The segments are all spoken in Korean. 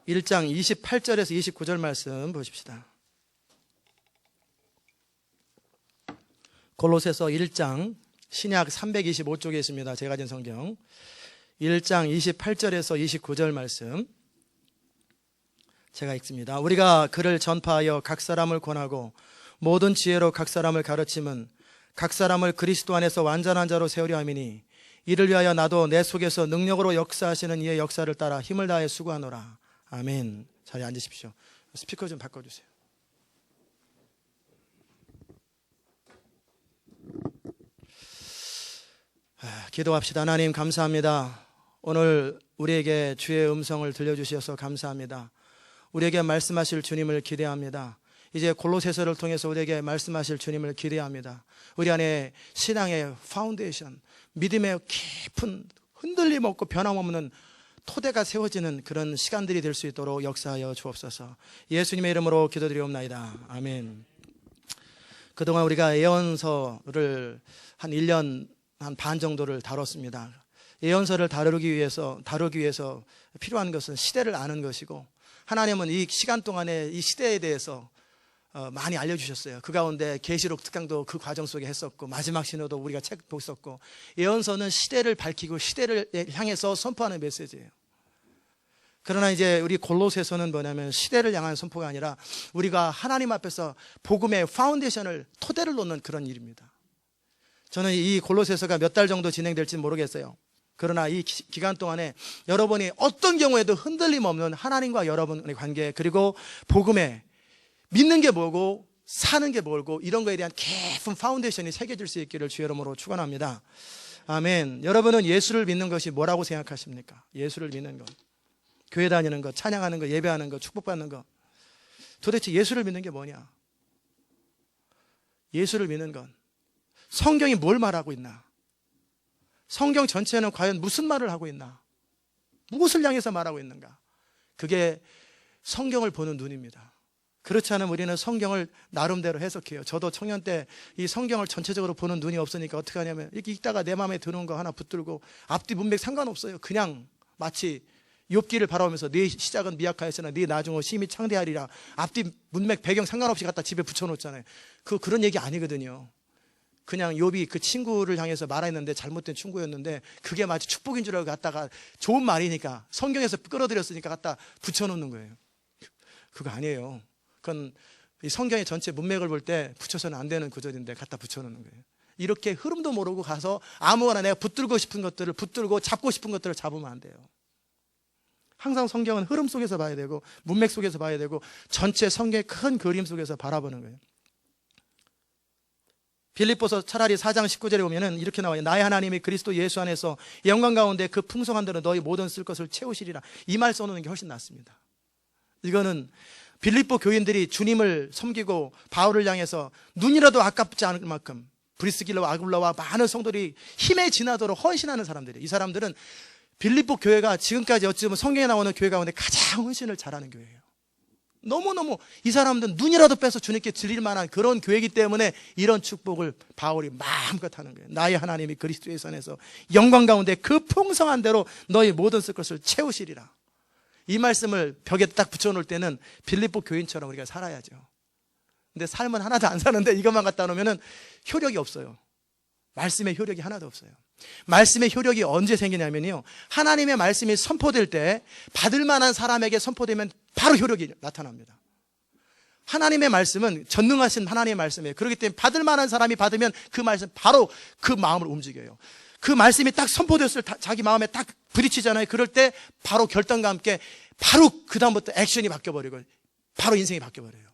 1장 28절에서 29절 말씀 보십시다. 골로새서 1장 신약 325쪽에 있습니다. 제가 가진 성경 1장 28절에서 29절 말씀 제가 읽습니다. 우리가 그를 전파하여 각 사람을 권하고 모든 지혜로 각 사람을 가르침은 각 사람을 그리스도 안에서 완전한 자로 세우려 함이니 이를 위하여 나도 내 속에서 능력으로 역사하시는 이의 역사를 따라 힘을 다해 수고하노라. 아멘. 자리에 앉으십시오. 스피커 좀 바꿔주세요. 기도합시다. 하나님 감사합니다. 오늘 우리에게 주의 음성을 들려주셔서 감사합니다. 우리에게 말씀하실 주님을 기대합니다. 이제 골로새서를 통해서 우리에게 말씀하실 주님을 기대합니다. 우리 안에 신앙의 파운데이션, 믿음의 깊은 흔들림 없고 변함없는 토대가 세워지는 그런 시간들이 될 수 있도록 역사하여 주옵소서. 예수님의 이름으로 기도드리옵나이다. 아멘. 그동안 우리가 예언서를 한 1년 한 반 정도를 다뤘습니다. 예언서를 다루기 위해서 필요한 것은 시대를 아는 것이고, 하나님은 이 시간 동안에 이 시대에 대해서 많이 알려주셨어요. 그 가운데 계시록 특강도 그 과정 속에 했었고, 마지막 신호도 우리가 책도 썼고, 예언서는 시대를 밝히고 시대를 향해서 선포하는 메시지예요. 그러나 이제 우리 골로새서는 뭐냐면 시대를 향한 선포가 아니라 우리가 하나님 앞에서 복음의 파운데이션을 토대를 놓는 그런 일입니다. 저는 이 골로새서가 몇 달 정도 진행될지 모르겠어요. 그러나 이 기간 동안에 여러분이 어떤 경우에도 흔들림 없는 하나님과 여러분의 관계, 그리고 복음에 믿는 게 뭐고 사는 게 뭐고 이런 거에 대한 깊은 파운데이션이 새겨질 수 있기를 주의 이름으로 축원합니다. 아멘. 여러분은 예수를 믿는 것이 뭐라고 생각하십니까? 예수를 믿는 것, 교회 다니는 것, 찬양하는 것, 예배하는 것, 축복받는 것, 도대체 예수를 믿는 게 뭐냐? 예수를 믿는 건 성경이 뭘 말하고 있나? 성경 전체는 과연 무슨 말을 하고 있나? 무엇을 향해서 말하고 있는가? 그게 성경을 보는 눈입니다. 그렇지 않으면 우리는 성경을 나름대로 해석해요. 저도 청년 때 이 성경을 전체적으로 보는 눈이 없으니까 어떻게 하냐면 이렇게 읽다가 내 마음에 드는 거 하나 붙들고 앞뒤 문맥 상관없어요. 그냥 마치 욥기를 바라보면서 네 시작은 미약하였으나 네 나중은 심히 창대하리라. 앞뒤 문맥 배경 상관없이 갖다 집에 붙여놓잖아요. 그런 얘기 아니거든요. 그냥 욥이 그 친구를 향해서 말했는데 잘못된 충고였는데 그게 마치 축복인 줄 알고 갖다가 좋은 말이니까 성경에서 끌어들였으니까 갖다 붙여놓는 거예요. 그거 아니에요. 그건 이 성경의 전체 문맥을 볼 때 붙여서는 안 되는 구절인데 갖다 붙여놓는 거예요. 이렇게 흐름도 모르고 가서 아무거나 내가 붙들고 싶은 것들을 붙들고 잡고 싶은 것들을 잡으면 안 돼요. 항상 성경은 흐름 속에서 봐야 되고 문맥 속에서 봐야 되고 전체 성경의 큰 그림 속에서 바라보는 거예요. 빌립보서 차라리 4장 19절에 보면은 이렇게 나와요. 나의 하나님이 그리스도 예수 안에서 영광 가운데 그 풍성한 대로 너희 모든 쓸 것을 채우시리라. 이 말 써놓는 게 훨씬 낫습니다. 이거는 빌립보 교인들이 주님을 섬기고 바울을 향해서 눈이라도 아깝지 않을 만큼 브리스길라와 아굴라와 많은 성도들이 힘에 지나도록 헌신하는 사람들이에요. 이 사람들은 빌립보 교회가 지금까지 어찌보면 성경에 나오는 교회 가운데 가장 헌신을 잘하는 교회예요. 너무너무 이 사람들은 눈이라도 빼서 주님께 드릴 만한 그런 교회이기 때문에 이런 축복을 바울이 마음껏 하는 거예요. 나의 하나님이 그리스도 예수 안에서 영광 가운데 그 풍성한 대로 너희 모든 쓸 것을 채우시리라. 이 말씀을 벽에 딱 붙여놓을 때는 빌립보 교인처럼 우리가 살아야죠. 근데 삶은 하나도 안 사는데 이것만 갖다 놓으면 효력이 없어요. 말씀의 효력이 하나도 없어요. 말씀의 효력이 언제 생기냐면요, 하나님의 말씀이 선포될 때 받을 만한 사람에게 선포되면 바로 효력이 나타납니다. 하나님의 말씀은 전능하신 하나님의 말씀이에요. 그렇기 때문에 받을 만한 사람이 받으면 그 말씀 바로 그 마음을 움직여요. 그 말씀이 딱 선포됐을 때 자기 마음에 딱 부딪히잖아요. 그럴 때 바로 결단과 함께 바로 그 다음부터 액션이 바뀌어버리고 바로 인생이 바뀌어버려요.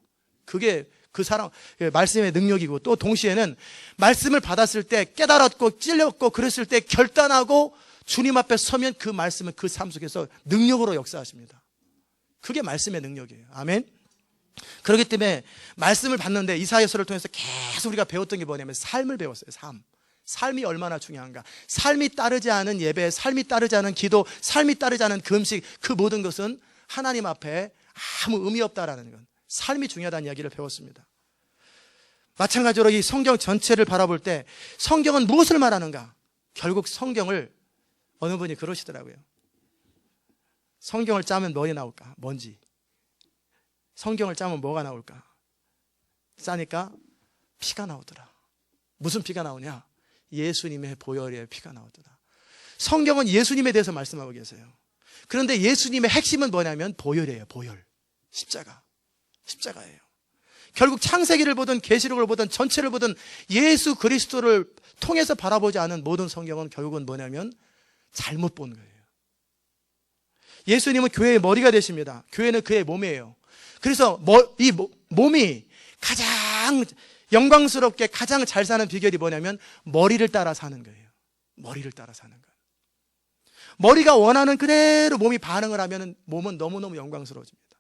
그게 그 사람 말씀의 능력이고, 또 동시에는 말씀을 받았을 때 깨달았고 찔렸고 그랬을 때 결단하고 주님 앞에 서면 그 말씀은 그 삶 속에서 능력으로 역사하십니다. 그게 말씀의 능력이에요. 아멘. 그렇기 때문에 말씀을 받는데 이사야서를 통해서 계속 우리가 배웠던 게 뭐냐면 삶을 배웠어요. 삶이 얼마나 중요한가. 삶이 따르지 않은 예배, 삶이 따르지 않은 기도, 삶이 따르지 않은 금식, 그 모든 것은 하나님 앞에 아무 의미 없다라는 것, 삶이 중요하다는 이야기를 배웠습니다. 마찬가지로 이 성경 전체를 바라볼 때 성경은 무엇을 말하는가? 결국 성경을 어느 분이 그러시더라고요. 성경을 짜면 뭐가 나올까? 먼지. 성경을 짜면 뭐가 나올까? 짜니까 피가 나오더라. 무슨 피가 나오냐? 예수님의 보혈의 피가 나오더라. 성경은 예수님에 대해서 말씀하고 계세요. 그런데 예수님의 핵심은 뭐냐면 보혈이에요. 보혈. 십자가예요. 결국 창세기를 보든 계시록을 보든 전체를 보든 예수 그리스도를 통해서 바라보지 않은 모든 성경은 결국은 뭐냐면 잘못 본 거예요. 예수님은 교회의 머리가 되십니다. 교회는 그의 몸이에요. 그래서 이 몸이 가장 영광스럽게 가장 잘 사는 비결이 뭐냐면 머리를 따라 사는 거예요. 머리를 따라 사는 거예요. 머리가 원하는 그대로 몸이 반응을 하면 몸은 너무너무 영광스러워집니다.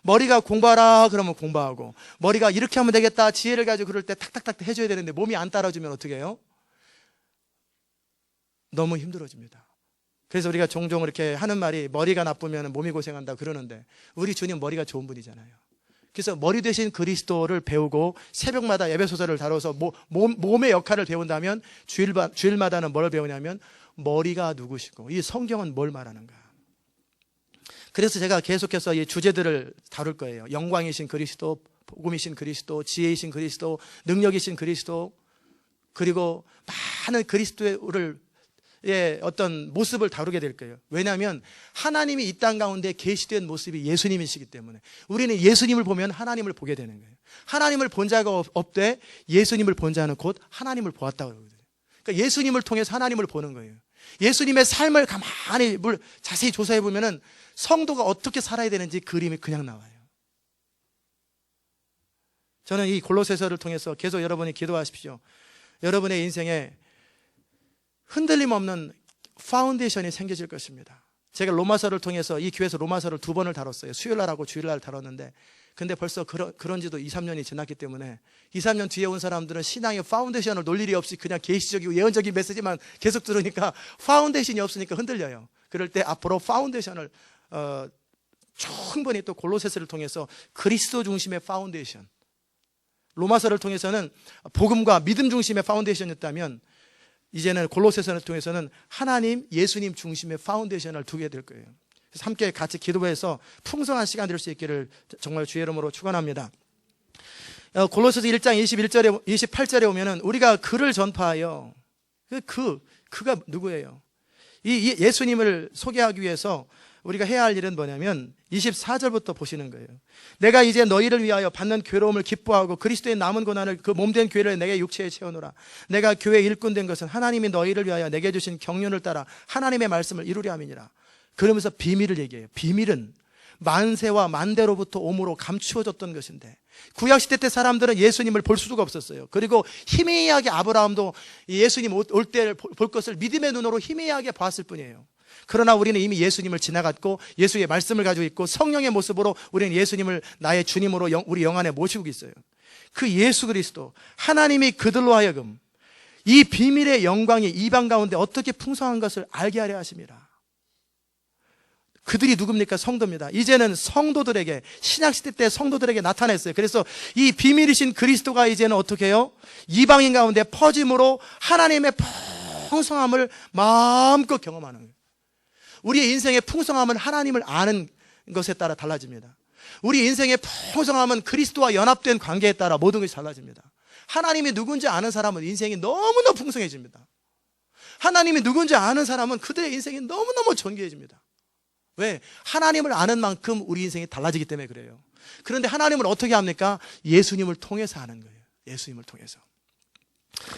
머리가 공부하라 그러면 공부하고, 머리가 이렇게 하면 되겠다 지혜를 가지고 그럴 때 탁탁탁 해줘야 되는데 몸이 안 따라주면 어떻게 해요? 너무 힘들어집니다. 그래서 우리가 종종 이렇게 하는 말이 머리가 나쁘면 몸이 고생한다 그러는데, 우리 주님 머리가 좋은 분이잖아요. 그래서 머리 대신 그리스도를 배우고 새벽마다 예배소설을 다뤄서 몸의 역할을 배운다면 주일마다는 뭘 배우냐면 머리가 누구시고 이 성경은 뭘 말하는가. 그래서 제가 계속해서 이 주제들을 다룰 거예요. 영광이신 그리스도, 복음이신 그리스도, 지혜이신 그리스도, 능력이신 그리스도, 그리고 많은 그리스도의 어떤 모습을 다루게 될 거예요. 왜냐하면 하나님이 이 땅 가운데 계시된 모습이 예수님이시기 때문에 우리는 예수님을 보면 하나님을 보게 되는 거예요. 하나님을 본 자가 없되 예수님을 본 자는 곧 하나님을 보았다고 그러거든요. 그러니까 예수님을 통해서 하나님을 보는 거예요. 예수님의 삶을 가만히 자세히 조사해 보면은 성도가 어떻게 살아야 되는지 그림이 그냥 나와요. 저는 이 골로새서를 통해서 계속 여러분이 기도하십시오. 여러분의 인생에 흔들림 없는 파운데이션이 생겨질 것입니다. 제가 로마서를 통해서 이 교회에서 로마서를 2번을 다뤘어요. 수요일날하고 주일날 다뤘는데, 근데 벌써 그런 지도 2, 3년이 지났기 때문에 2, 3년 뒤에 온 사람들은 신앙의 파운데이션을 놓을 일이 없이 그냥 계시적이고 예언적인 메시지만 계속 들으니까 파운데이션이 없으니까 흔들려요. 그럴 때 앞으로 파운데이션을 충분히 또 골로새서를 통해서 그리스도 중심의 파운데이션, 로마서를 통해서는 복음과 믿음 중심의 파운데이션이었다면 이제는 골로새서를 통해서는 하나님, 예수님 중심의 파운데이션을 두게 될 거예요. 그래서 함께 같이 기도해서 풍성한 시간 될 수 있기를 정말 주의 이름으로 축원합니다. 골로새서 1장 21절에 28절에 오면은 우리가 그를 전파하여, 그가 누구예요? 이 예수님을 소개하기 위해서 우리가 해야 할 일은 뭐냐면 24절부터 보시는 거예요. 내가 이제 너희를 위하여 받는 괴로움을 기뻐하고 그리스도의 남은 고난을 그 몸된 교회를 내게 육체에 채우노라. 내가 교회 일꾼 된 것은 하나님이 너희를 위하여 내게 주신 경륜을 따라 하나님의 말씀을 이루려 함이니라. 그러면서 비밀을 얘기해요. 비밀은 만세와 만대로부터 오므로 감추어졌던 것인데, 구약시대 때 사람들은 예수님을 볼 수가 없었어요. 그리고 희미하게 아브라함도 예수님 올 때 볼 것을 믿음의 눈으로 희미하게 봤을 뿐이에요. 그러나 우리는 이미 예수님을 지나갔고 예수의 말씀을 가지고 있고 성령의 모습으로 우리는 예수님을 나의 주님으로 우리 영 안에 모시고 있어요. 그 예수 그리스도, 하나님이 그들로 하여금 이 비밀의 영광이 이방 가운데 어떻게 풍성한 것을 알게 하려 하심이라. 그들이 누굽니까? 성도입니다. 이제는 성도들에게, 신약시대 때 성도들에게 나타냈어요. 그래서 이 비밀이신 그리스도가 이제는 어떻게 해요? 이방인 가운데 퍼짐으로 하나님의 풍성함을 마음껏 경험하는 거예요. 우리의 인생의 풍성함은 하나님을 아는 것에 따라 달라집니다. 우리 인생의 풍성함은 그리스도와 연합된 관계에 따라 모든 것이 달라집니다. 하나님이 누군지 아는 사람은 인생이 너무너무 풍성해집니다. 하나님이 누군지 아는 사람은 그들의 인생이 너무너무 존귀해집니다. 왜? 하나님을 아는 만큼 우리 인생이 달라지기 때문에 그래요. 그런데 하나님을 어떻게 합니까? 예수님을 통해서 하는 거예요. 예수님을 통해서.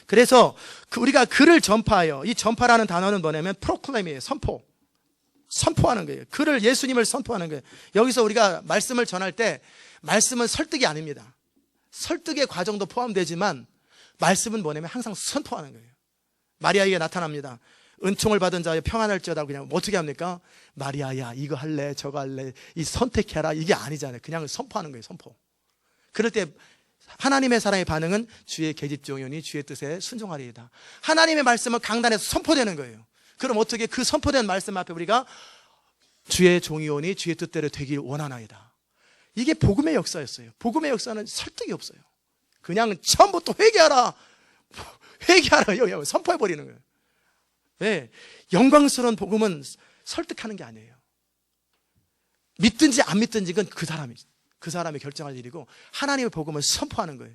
그래서 우리가 그를 전파하여, 이 전파라는 단어는 뭐냐면 프로클레임이에요. 선포하는 거예요. 그를, 예수님을 선포하는 거예요. 여기서 우리가 말씀을 전할 때 말씀은 설득이 아닙니다. 설득의 과정도 포함되지만 말씀은 뭐냐면 항상 선포하는 거예요. 마리아에게 나타납니다. 은총을 받은 자여 평안할지어다. 그냥 어떻게 합니까? 마리아야, 이거 할래, 저거 할래, 이 선택해라, 이게 아니잖아요. 그냥 선포하는 거예요. 선포. 그럴 때 하나님의 사랑의 반응은 주의 계집종이오니 주의 뜻에 순종하리이다. 하나님의 말씀은 강단에서 선포되는 거예요. 그럼 어떻게 그 선포된 말씀 앞에 우리가 주의 종이오니 주의 뜻대로 되길 원하나이다. 이게 복음의 역사였어요. 복음의 역사는 설득이 없어요. 그냥 처음부터 회개하라, 선포해버리는 거예요. 왜? 영광스러운 복음은 설득하는 게 아니에요. 믿든지 안 믿든지 그건 그 사람이 결정할 일이고, 하나님의 복음을 선포하는 거예요.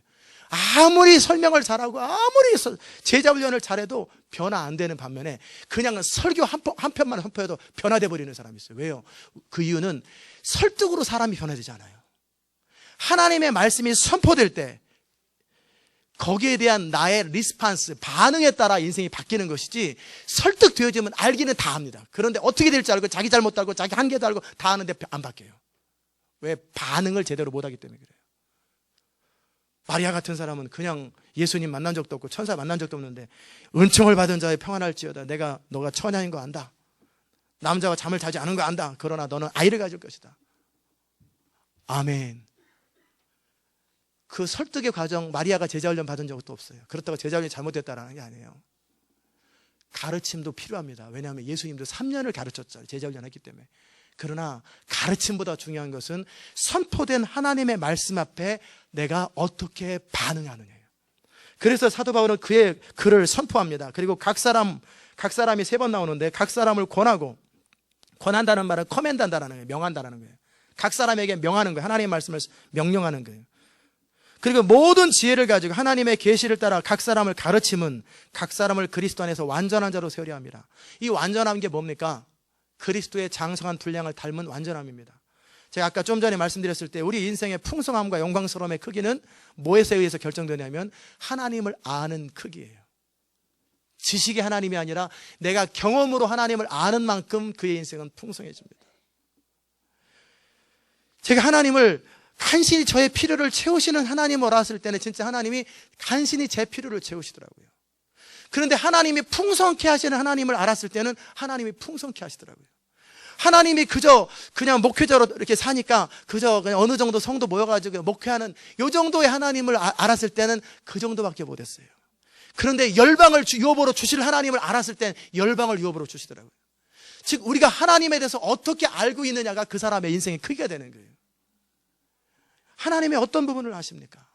아무리 설명을 잘하고 아무리 제자 훈련을 잘해도 변화 안 되는 반면에 그냥 설교 한 편만 선포해도 변화돼 버리는 사람이 있어요. 왜요? 그 이유는 설득으로 사람이 변화되지 않아요. 하나님의 말씀이 선포될 때 거기에 대한 나의 리스판스, 반응에 따라 인생이 바뀌는 것이지, 설득되어지면 알기는 다 합니다. 그런데 어떻게 될지 알고 자기 잘못도 알고 자기 한계도 알고 다 아는데 안 바뀌어요. 왜? 반응을 제대로 못하기 때문에 그래요. 마리아 같은 사람은 그냥 예수님 만난 적도 없고 천사 만난 적도 없는데, 은총을 받은 자의 평안할지어다, 너가 처녀인 거 안다, 남자와 잠을 자지 않은 거 안다, 그러나 너는 아이를 가질 것이다. 아멘. 그 설득의 과정, 마리아가 제자훈련 받은 적도 없어요. 그렇다고 제자훈련이 잘못됐다라는 게 아니에요. 가르침도 필요합니다. 왜냐하면 예수님도 3년을 가르쳤잖아요. 제자훈련 했기 때문에. 그러나 가르침보다 중요한 것은 선포된 하나님의 말씀 앞에 내가 어떻게 반응하느냐예요. 그래서 사도 바울은 그의 글을 선포합니다. 그리고 각 사람이 3번 나오는데, 각 사람을 권한다는 말은 커맨드한다라는 거예요. 명한다라는 거예요. 각 사람에게 명하는 거예요. 하나님의 말씀을 명령하는 거예요. 그리고 모든 지혜를 가지고 하나님의 계시를 따라 각 사람을 가르침은 각 사람을 그리스도 안에서 완전한 자로 세우려 합니다. 이 완전한 게 뭡니까? 그리스도의 장성한 분량을 닮은 완전함입니다. 제가 아까 좀 전에 말씀드렸을 때 우리 인생의 풍성함과 영광스러움의 크기는 뭐에서 의해서 결정되냐면 하나님을 아는 크기예요. 지식의 하나님이 아니라 내가 경험으로 하나님을 아는 만큼 그의 인생은 풍성해집니다. 제가 하나님을 간신히 저의 필요를 채우시는 하나님을 알았을 때는 진짜 하나님이 간신히 제 필요를 채우시더라고요. 그런데 하나님이 풍성케 하시는 하나님을 알았을 때는 하나님이 풍성케 하시더라고요. 하나님이 그냥 목회자로 이렇게 사니까 그냥 어느 정도 성도 모여가지고 목회하는 요 정도의 하나님을 알았을 때는 그 정도밖에 못했어요. 그런데 열방을 유업으로 주실 하나님을 알았을 땐 열방을 유업으로 주시더라고요. 즉 우리가 하나님에 대해서 어떻게 알고 있느냐가 그 사람의 인생의 크기가 되는 거예요. 하나님의 어떤 부분을 아십니까?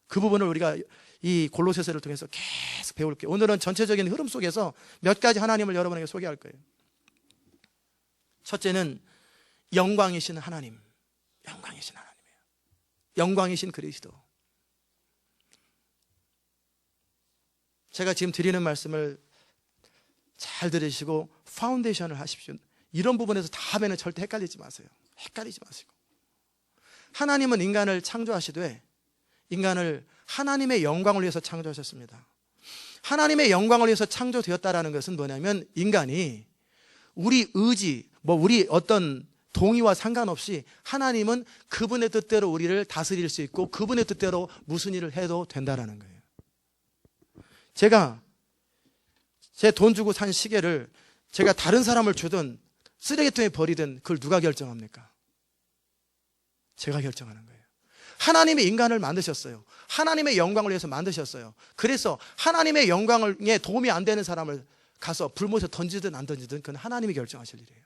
그 부분을 우리가 이 골로새서를 통해서 계속 배울게요. 오늘은 전체적인 흐름 속에서 몇 가지 하나님을 여러분에게 소개할 거예요. 첫째는 영광이신 하나님. 영광이신 하나님이에요. 영광이신 그리스도. 제가 지금 드리는 말씀을 잘 들으시고 파운데이션을 하십시오. 이런 부분에서 다음에는 절대 헷갈리지 마세요. 헷갈리지 마시고. 하나님은 인간을 창조하시되 인간을 하나님의 영광을 위해서 창조하셨습니다. 하나님의 영광을 위해서 창조되었다라는 것은 뭐냐면 인간이 우리 의지, 우리 어떤 동의와 상관없이 하나님은 그분의 뜻대로 우리를 다스릴 수 있고 그분의 뜻대로 무슨 일을 해도 된다라는 거예요. 제가 제 돈 주고 산 시계를 제가 다른 사람을 주든 쓰레기통에 버리든 그걸 누가 결정합니까? 제가 결정하는 거예요. 하나님이 인간을 만드셨어요. 하나님의 영광을 위해서 만드셨어요. 그래서 하나님의 영광에 도움이 안 되는 사람을 가서 불못에 던지든 안 던지든 그건 하나님이 결정하실 일이에요.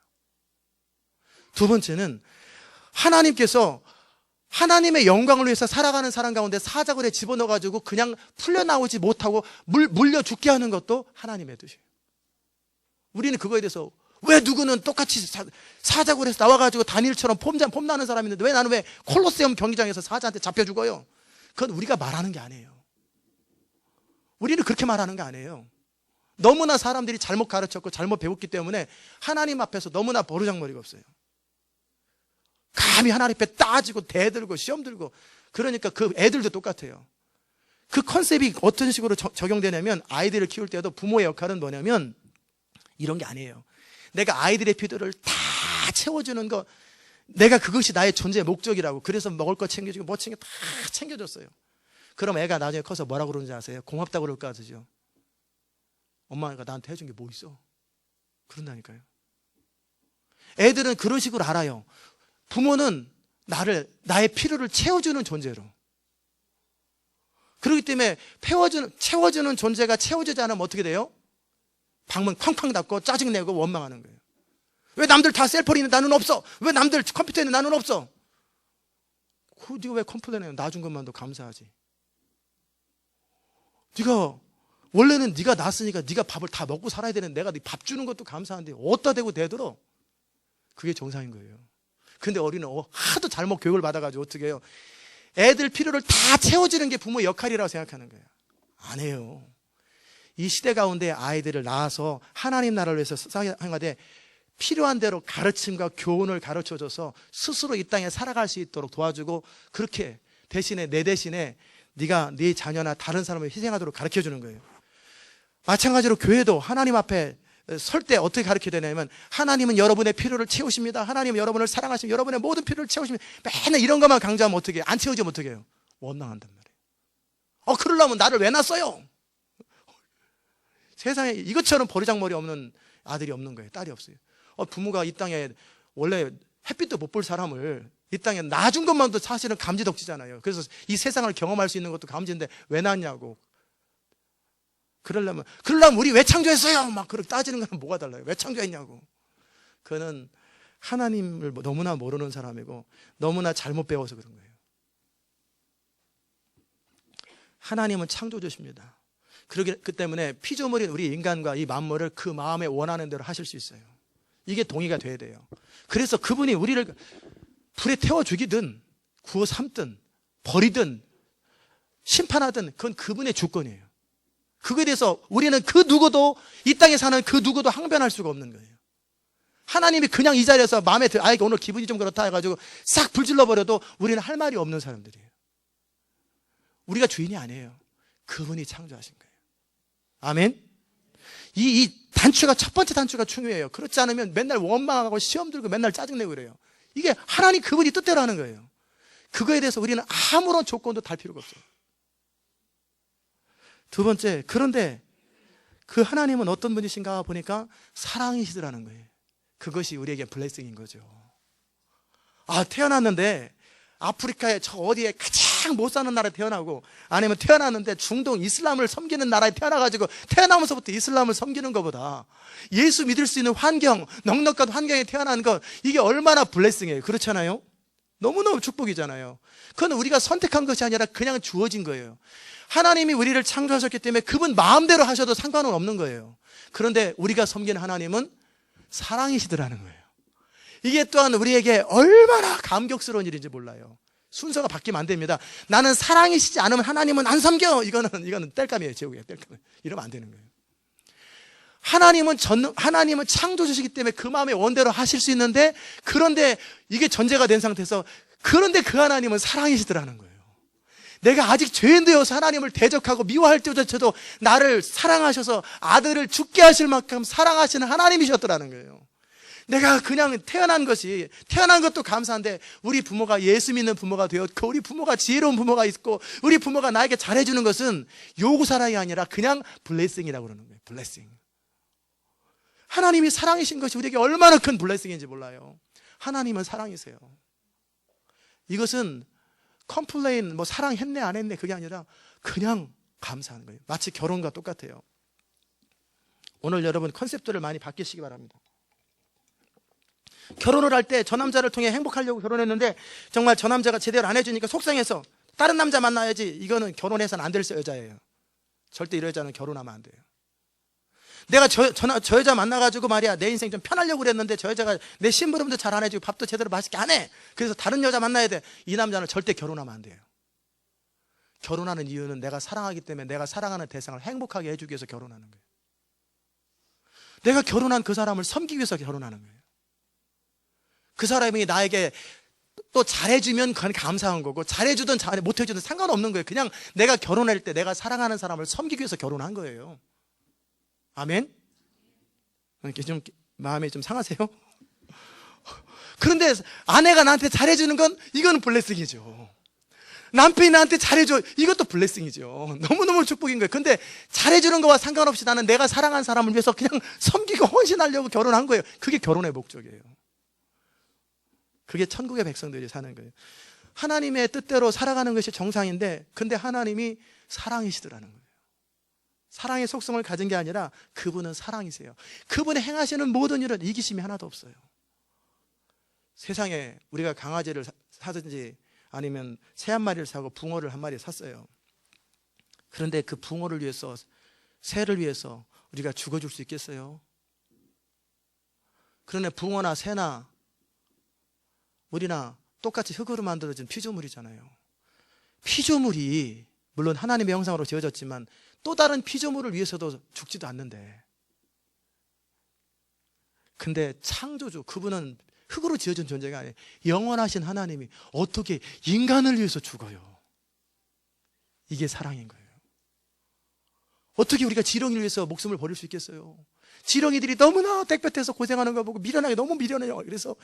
두 번째는 하나님께서 하나님의 영광을 위해서 살아가는 사람 가운데 사자굴에 집어넣어가지고 그냥 풀려나오지 못하고 물려 죽게 하는 것도 하나님의 뜻이에요. 우리는 그거에 대해서 왜 누구는 똑같이 사자굴에서 나와가지고 다니엘처럼 폼나는 사람이 있는데 왜 나는 왜 콜로세움 경기장에서 사자한테 잡혀 죽어요? 그건 우리가 말하는 게 아니에요. 우리는 그렇게 말하는 게 아니에요. 너무나 사람들이 잘못 가르쳤고 잘못 배웠기 때문에 하나님 앞에서 너무나 버르장머리가 없어요. 감히 하나님 앞에 따지고 대들고 시험 들고 그러니까 그 애들도 똑같아요. 그 컨셉이 어떤 식으로 적용되냐면 아이들을 키울 때도 부모의 역할은 뭐냐면 이런 게 아니에요. 내가 아이들의 필요를 다 채워주는 거, 내가 그것이 나의 존재의 목적이라고. 그래서 먹을 거 챙겨주고 뭐 챙겨 다 챙겨줬어요. 그럼 애가 나중에 커서 뭐라고 그러는지 아세요? 고맙다고 그럴 거 같으죠. 엄마가 나한테 해준 게 뭐 있어? 그런다니까요. 애들은 그런 식으로 알아요. 부모는 나의 필요를 채워주는 존재로. 그렇기 때문에 채워주는 존재가 채워주지 않으면 어떻게 돼요? 방문 쾅쾅 닫고 짜증내고 원망하는 거예요. 왜 남들 다 셀폰이 있는데 나는 없어? 왜 남들 컴퓨터에 있는데 나는 없어? 네가 왜 컴플레인해요? 나 준 것만도 감사하지. 원래는 네가 낳았으니까 네가 밥을 다 먹고 살아야 되는 내가 네 밥 주는 것도 감사한데 어디다 대고 대들어? 그게 정상인 거예요. 근데 어린은 하도 잘못 교육을 받아가지고 어떻게 해요? 애들 필요를 다 채워주는 게 부모의 역할이라고 생각하는 거예요. 안 해요. 이 시대 가운데 아이들을 낳아서 하나님 나라를 위해서 사용하되 필요한 대로 가르침과 교훈을 가르쳐줘서 스스로 이 땅에 살아갈 수 있도록 도와주고, 그렇게 대신에 내 대신에 네가 네 자녀나 다른 사람을 희생하도록 가르쳐주는 거예요. 마찬가지로 교회도 하나님 앞에 설 때 어떻게 가르쳐야 되냐면, 하나님은 여러분의 필요를 채우십니다. 하나님은 여러분을 사랑하시면 여러분의 모든 필요를 채우십니다. 맨날 이런 것만 강조하면 어떻게 해요? 안 채워지면 어떻게 해요? 원망한단 말이에요. 그러려면 나를 왜 낳았어요? 세상에 이것처럼 버르장머리 없는 아들이 없는 거예요. 딸이 없어요. 부모가 이 땅에 원래 햇빛도 못 볼 사람을 이 땅에 놔준 것만도 사실은 감지덕지잖아요. 그래서 이 세상을 경험할 수 있는 것도 감지인데 왜 낳냐고. 그러려면 우리 왜 창조했어요? 막 그렇게 따지는 거는 뭐가 달라요? 왜 창조했냐고. 그는 하나님을 너무나 모르는 사람이고 너무나 잘못 배워서 그런 거예요. 하나님은 창조주십니다. 그렇기 때문에 피조물인 우리 인간과 이 만물을 그 마음에 원하는 대로 하실 수 있어요. 이게 동의가 돼야 돼요. 그래서 그분이 우리를 불에 태워 죽이든 구워 삶든 버리든 심판하든 그건 그분의 주권이에요. 그거에 대해서 우리는 그 누구도, 이 땅에 사는 그 누구도 항변할 수가 없는 거예요. 하나님이 그냥 이 자리에서 마음에 들어, 오늘 기분이 좀 그렇다 해가지고 싹 불질러 버려도 우리는 할 말이 없는 사람들이에요. 우리가 주인이 아니에요. 그분이 창조하신 거예요. 아멘. 이 단추가, 첫 번째 단추가 중요해요. 그렇지 않으면 맨날 원망하고 시험 들고 맨날 짜증내고 그래요. 이게 하나님 그분이 뜻대로 하는 거예요. 그거에 대해서 우리는 아무런 조건도 달 필요가 없어요. 두 번째, 그런데 그 하나님은 어떤 분이신가 보니까 사랑이시더라는 거예요. 그것이 우리에게 블레싱인 거죠. 태어났는데 아프리카의 저 어디에 가장 못 사는 나라에 태어나고, 아니면 태어났는데 중동 이슬람을 섬기는 나라에 태어나가지고 태어나면서부터 이슬람을 섬기는 것보다 예수 믿을 수 있는 환경, 넉넉한 환경에 태어나는 것, 이게 얼마나 블레싱이에요. 그렇잖아요? 너무너무 축복이잖아요. 그건 우리가 선택한 것이 아니라 그냥 주어진 거예요. 하나님이 우리를 창조하셨기 때문에 그분 마음대로 하셔도 상관은 없는 거예요. 그런데 우리가 섬기는 하나님은 사랑이시더라는 거예요. 이게 또한 우리에게 얼마나 감격스러운 일인지 몰라요. 순서가 바뀌면 안 됩니다. 나는 사랑이시지 않으면 하나님은 안 섬겨. 이거는 땔감이에요. 제국이에요. 땔감. 이러면 안 되는 거예요. 하나님은 창조주시기 때문에 그 마음의 원대로 하실 수 있는데, 그런데 이게 전제가 된 상태에서, 그런데 그 하나님은 사랑이시더라는 거예요. 내가 아직 죄인 되어서 하나님을 대적하고 미워할 때조차도 나를 사랑하셔서 아들을 죽게 하실 만큼 사랑하시는 하나님이셨더라는 거예요. 내가 그냥 태어난 것도 감사한데, 우리 부모가 예수 믿는 부모가 되었고, 우리 부모가 지혜로운 부모가 있고, 우리 부모가 나에게 잘해주는 것은 요구사랑이 아니라 그냥 블레싱이라고 그러는 거예요. 블레싱. 하나님이 사랑이신 것이 우리에게 얼마나 큰 블레싱인지 몰라요. 하나님은 사랑이세요. 이것은 컴플레인, 사랑했네 안 했네, 그게 아니라 그냥 감사하는 거예요. 마치 결혼과 똑같아요. 오늘 여러분 컨셉들을 많이 바뀌시기 바랍니다. 결혼을 할 때 저 남자를 통해 행복하려고 결혼했는데 정말 저 남자가 제대로 안 해주니까 속상해서 다른 남자 만나야지, 이거는 결혼해서는 안 될 여자예요. 절대 이런 여자는 결혼하면 안 돼요. 내가 저 여자 만나가지고 말이야, 내 인생 좀 편하려고 그랬는데 저 여자가 내 심부름도 잘 안 해주고 밥도 제대로 맛있게 안 해. 그래서 다른 여자 만나야 돼. 이 남자는 절대 결혼하면 안 돼요. 결혼하는 이유는 내가 사랑하기 때문에 내가 사랑하는 대상을 행복하게 해주기 위해서 결혼하는 거예요. 내가 결혼한 그 사람을 섬기기 위해서 결혼하는 거예요. 그 사람이 나에게 또 잘해주면 그건 감사한 거고, 잘해주든 못해주든 상관없는 거예요. 그냥 내가 결혼할 때 내가 사랑하는 사람을 섬기기 위해서 결혼한 거예요. 아멘? 이렇게 좀 마음이 좀 상하세요? 그런데 아내가 나한테 잘해주는 건, 이거는 블레싱이죠. 남편이 나한테 잘해줘, 이것도 블레싱이죠. 너무너무 축복인 거예요. 근데 잘해주는 거와 상관없이 나는 내가 사랑한 사람을 위해서 그냥 섬기고 헌신하려고 결혼한 거예요. 그게 결혼의 목적이에요. 그게 천국의 백성들이 사는 거예요. 하나님의 뜻대로 살아가는 것이 정상인데, 근데 하나님이 사랑이시더라는 거예요. 사랑의 속성을 가진 게 아니라 그분은 사랑이세요. 그분이 행하시는 모든 일은 이기심이 하나도 없어요. 세상에 우리가 강아지를 사든지 아니면 새 한 마리를 사고 붕어를 한 마리 샀어요. 그런데 그 붕어를 위해서, 새를 위해서 우리가 죽어줄 수 있겠어요? 그러나 붕어나 새나 우리나 똑같이 흙으로 만들어진 피조물이잖아요. 피조물이 물론 하나님의 형상으로 지어졌지만 또 다른 피조물을 위해서도 죽지도 않는데, 근데 창조주, 그분은 흙으로 지어진 존재가 아니에요. 영원하신 하나님이 어떻게 인간을 위해서 죽어요? 이게 사랑인 거예요. 어떻게 우리가 지렁이를 위해서 목숨을 버릴 수 있겠어요? 지렁이들이 너무나 땡볕에서 고생하는 거 보고 미련하게 너무 미련해요. 그래서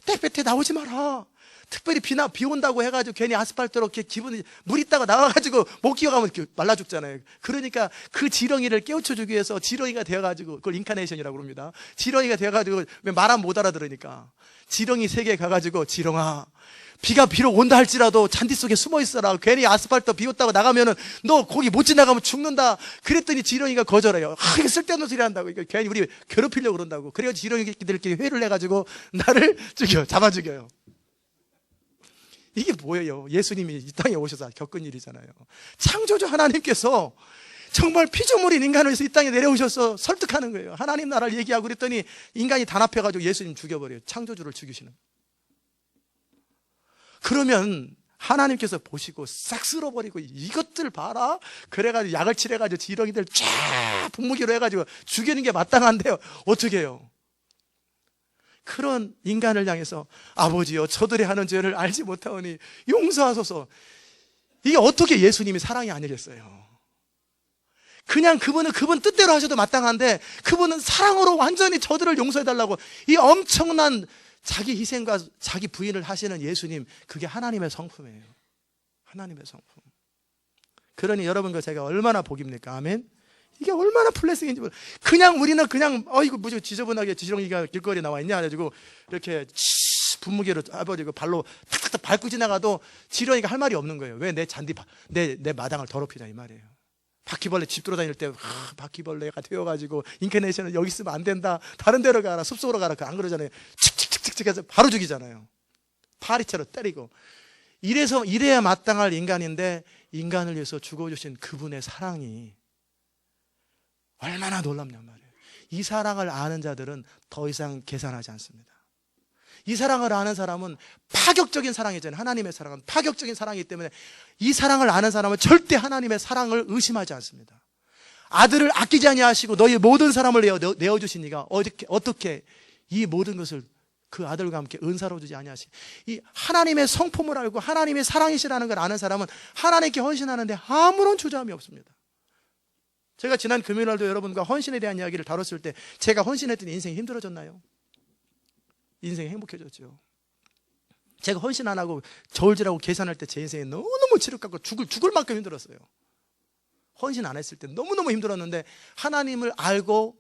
땡볕에 나오지 마라. 특별히 비 온다고 해가지고 괜히 아스팔트로 이렇게 물 있다가 나와가지고 못 기어가면 말라 죽잖아요. 그러니까 그 지렁이를 깨우쳐주기 위해서 지렁이가 되어가지고, 그걸 인카네이션이라고 그럽니다. 지렁이가 되어가지고, 말하면 못 알아들으니까 지렁이 세계에 가가지고, 지렁아, 비가 비록 온다 할지라도 잔디 속에 숨어 있어라. 괜히 아스팔트 비 왔다고 나가면은 너 거기 못 지나가면 죽는다. 그랬더니 지렁이가 거절해요. 이거 쓸데없는 소리 한다고. 이거 괜히 우리 괴롭히려고 그런다고. 그래가지고 지렁이들끼리 회의를 해가지고 나를 잡아 죽여요. 이게 뭐예요? 예수님이 이 땅에 오셔서 겪은 일이잖아요. 창조주 하나님께서 정말 피조물인 인간을 위해서 이 땅에 내려오셔서 설득하는 거예요. 하나님 나라를 얘기하고 그랬더니 인간이 단합해가지고 예수님 죽여버려요. 창조주를 죽이시는. 그러면 하나님께서 보시고 싹 쓸어버리고, 이것들 봐라. 그래가지고 약을 칠해가지고 지렁이들 쫙 분무기로 해가지고 죽이는 게 마땅한데요. 어떻게 해요? 그런 인간을 향해서 아버지여, 저들이 하는 죄를 알지 못하오니 용서하소서. 이게 어떻게 예수님이 사랑이 아니겠어요? 그냥 그분 뜻대로 하셔도 마땅한데, 그분은 사랑으로 완전히 저들을 용서해달라고 이 엄청난 자기 희생과 자기 부인을 하시는 예수님, 그게 하나님의 성품이에요. 하나님의 성품. 그러니 여러분과 제가 얼마나 복입니까? 아멘. 이게 얼마나 플레싱인지 몰라요. 그냥 우리는 그냥 이거 뭐지, 지저분하게 지렁이가 길거리에 나와 있냐 해가지고 이렇게 분무기로 해버리고 발로 탁탁탁 밟고 지나가도 지렁이가 할 말이 없는 거예요. 왜 내 잔디 내 마당을 더럽히냐 이 말이에요. 바퀴벌레 집 돌아다닐 때 바퀴벌레가 되어가지고 인카네이션은 여기 있으면 안 된다, 다른 데로 가라, 숲속으로 가라, 안 그러잖아요. 칙칙칙칙 해서 바로 죽이잖아요. 파리채로 때리고. 이래야 마땅할 인간인데, 인간을 위해서 죽어주신 그분의 사랑이 얼마나 놀랍냔 말이에요. 이 사랑을 아는 자들은 더 이상 계산하지 않습니다. 이 사랑을 아는 사람은 파격적인 사랑이잖아요. 하나님의 사랑은 파격적인 사랑이기 때문에 이 사랑을 아는 사람은 절대 하나님의 사랑을 의심하지 않습니다. 아들을 아끼지 아니하시고 너희 모든 사람을 내어주신 이가 어떻게 이 모든 것을 그 아들과 함께 은사로 주지 아니하시. 이 하나님의 성품을 알고 하나님의 사랑이시라는 걸 아는 사람은 하나님께 헌신하는데 아무런 주저함이 없습니다. 제가 지난 금요일날도 여러분과 헌신에 대한 이야기를 다뤘을 때, 제가 헌신했더니 인생이 힘들어졌나요? 인생이 행복해졌죠. 제가 헌신 안 하고 저울질하고 계산할 때 제 인생이 너무너무 치를 깎고 죽을 만큼 힘들었어요. 헌신 안 했을 때 너무너무 힘들었는데, 하나님을 알고,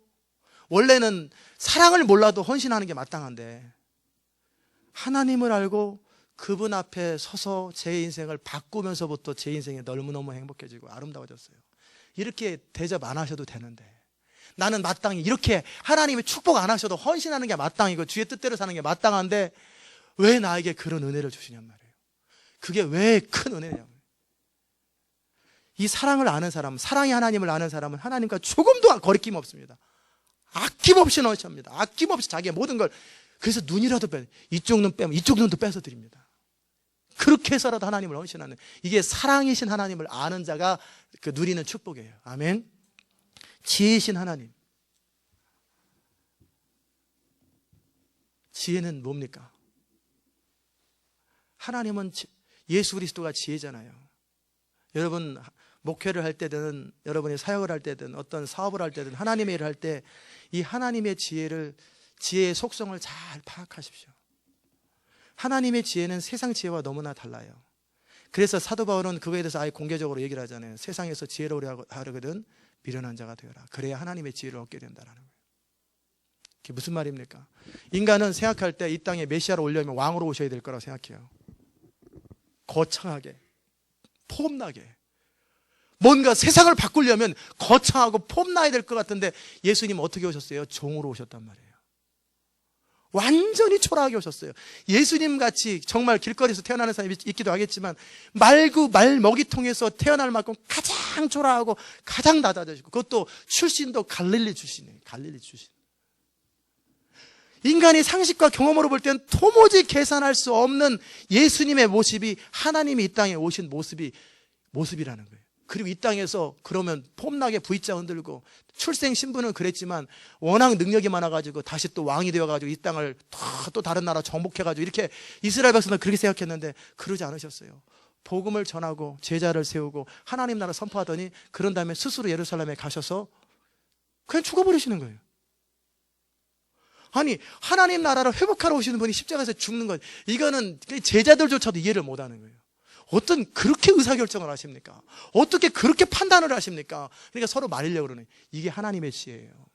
원래는 사랑을 몰라도 헌신하는 게 마땅한데, 하나님을 알고 그분 앞에 서서 제 인생을 바꾸면서부터 제 인생이 너무너무 행복해지고 아름다워졌어요. 이렇게 대접 안 하셔도 되는데, 나는 마땅히 이렇게 하나님의 축복 안 하셔도 헌신하는 게 마땅이고 주의 뜻대로 사는 게 마땅한데 왜 나에게 그런 은혜를 주시냔 말이에요. 그게 왜 큰 은혜냐고요. 이 사랑을 아는 사람, 사랑의 하나님을 아는 사람은 하나님과 조금도 거리낌 없습니다. 아낌없이 넣으십니다. 아낌없이 자기의 모든 걸. 그래서 눈이라도 이쪽 눈 빼면 이쪽 눈도 빼서 드립니다. 그렇게 해서라도 하나님을 헌신하는, 이게 사랑이신 하나님을 아는 자가 그 누리는 축복이에요. 아멘. 지혜이신 하나님. 지혜는 뭡니까? 하나님은 예수 그리스도가 지혜잖아요. 여러분 목회를 할 때든 여러분이 사역을 할 때든 어떤 사업을 할 때든 하나님의 일을 할 때 이 하나님의 지혜의 속성을 잘 파악하십시오. 하나님의 지혜는 세상 지혜와 너무나 달라요. 그래서 사도 바울은 그거에 대해서 아예 공개적으로 얘기를 하잖아요. 세상에서 지혜로우려 하려거든 미련한 자가 되어라. 그래야 하나님의 지혜를 얻게 된다는 거예요. 그게 무슨 말입니까? 인간은 생각할 때 이 땅에 메시아로 오려면 왕으로 오셔야 될 거라고 생각해요. 거창하게, 폼나게, 뭔가 세상을 바꾸려면 거창하고 폼나야 될 것 같은데, 예수님 어떻게 오셨어요? 종으로 오셨단 말이에요. 완전히 초라하게 오셨어요. 예수님 같이 정말 길거리에서 태어나는 사람이 있기도 하겠지만, 말 먹이통에서 태어날 만큼 가장 초라하고 가장 낮아지고, 그것도 출신도 갈릴리 출신이에요. 갈릴리 출신. 인간이 상식과 경험으로 볼 때는 도무지 계산할 수 없는 예수님의 모습이 하나님이 이 땅에 오신 모습이라는 거예요. 그리고 이 땅에서 그러면 폼나게 V자 흔들고 출생 신분은 그랬지만 워낙 능력이 많아가지고 다시 또 왕이 되어가지고 이 땅을 또 다른 나라 정복해가지고 이렇게 이스라엘 백성들 그렇게 생각했는데 그러지 않으셨어요. 복음을 전하고 제자를 세우고 하나님 나라 선포하더니 그런 다음에 스스로 예루살렘에 가셔서 그냥 죽어버리시는 거예요. 아니 하나님 나라를 회복하러 오시는 분이 십자가에서 죽는 것, 이거는 제자들조차도 이해를 못하는 거예요. 어떤 그렇게 의사결정을 하십니까? 어떻게 그렇게 판단을 하십니까? 그러니까 서로 말리려고 그러네. 이게 하나님의 지혜예요.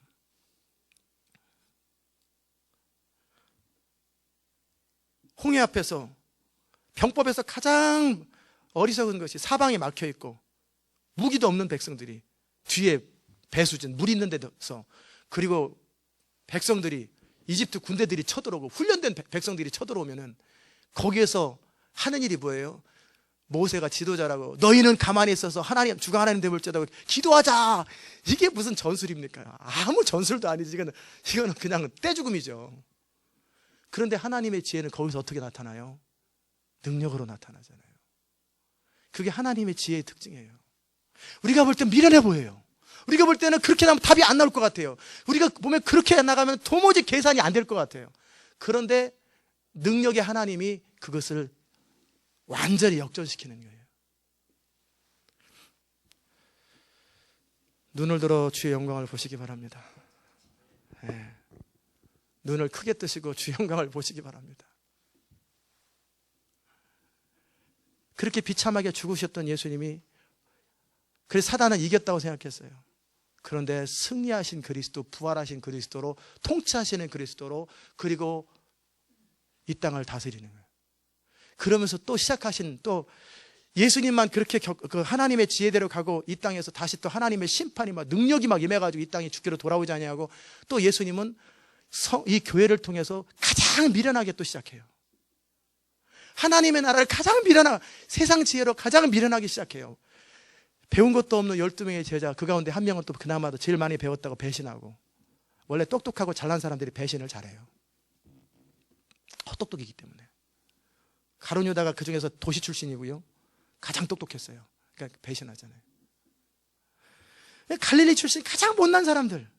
홍해 앞에서 병법에서 가장 어리석은 것이 사방이 막혀있고 무기도 없는 백성들이 뒤에 배수진 물 있는 데서, 그리고 백성들이 이집트 군대들이 쳐들어오고 훈련된 백성들이 쳐들어오면은 거기에서 하는 일이 뭐예요? 모세가 지도자라고 너희는 가만히 있어서 하나님 주가 하나님 되볼지어다 기도하자. 이게 무슨 전술입니까? 아무 전술도 아니지. 이거는 그냥 떼죽음이죠. 그런데 하나님의 지혜는 거기서 어떻게 나타나요? 능력으로 나타나잖아요. 그게 하나님의 지혜의 특징이에요. 우리가 볼 땐 미련해 보여요. 우리가 볼 때는 그렇게 하면 답이 안 나올 것 같아요. 우리가 보면 그렇게 나가면 도무지 계산이 안 될 것 같아요. 그런데 능력의 하나님이 그것을 완전히 역전시키는 거예요. 눈을 들어 주의 영광을 보시기 바랍니다. 네. 눈을 크게 뜨시고 주의 영광을 보시기 바랍니다. 그렇게 비참하게 죽으셨던 예수님이, 그래서 사단은 이겼다고 생각했어요. 그런데 승리하신 그리스도, 부활하신 그리스도로, 통치하시는 그리스도로, 그리고 이 땅을 다스리는 거예요. 그러면서 또 시작하신, 또 예수님만 그렇게 그 하나님의 지혜대로 가고 이 땅에서 다시 또 하나님의 심판이 막 능력이 막 임해가지고 이 땅이 죽기로 돌아오지 아니하고, 또 예수님은 이 교회를 통해서 가장 미련하게 또 시작해요. 하나님의 나라를 가장 세상 지혜로 가장 미련하게 시작해요. 배운 것도 없는 12명의 제자, 그 가운데 한 명은 또 그나마도 제일 많이 배웠다고 배신하고. 원래 똑똑하고 잘난 사람들이 배신을 잘해요. 똑똑이기 때문에. 가룟 유다가 그 중에서 도시 출신이고요, 가장 똑똑했어요. 그러니까 배신하잖아요. 갈릴리 출신 가장 못난 사람들.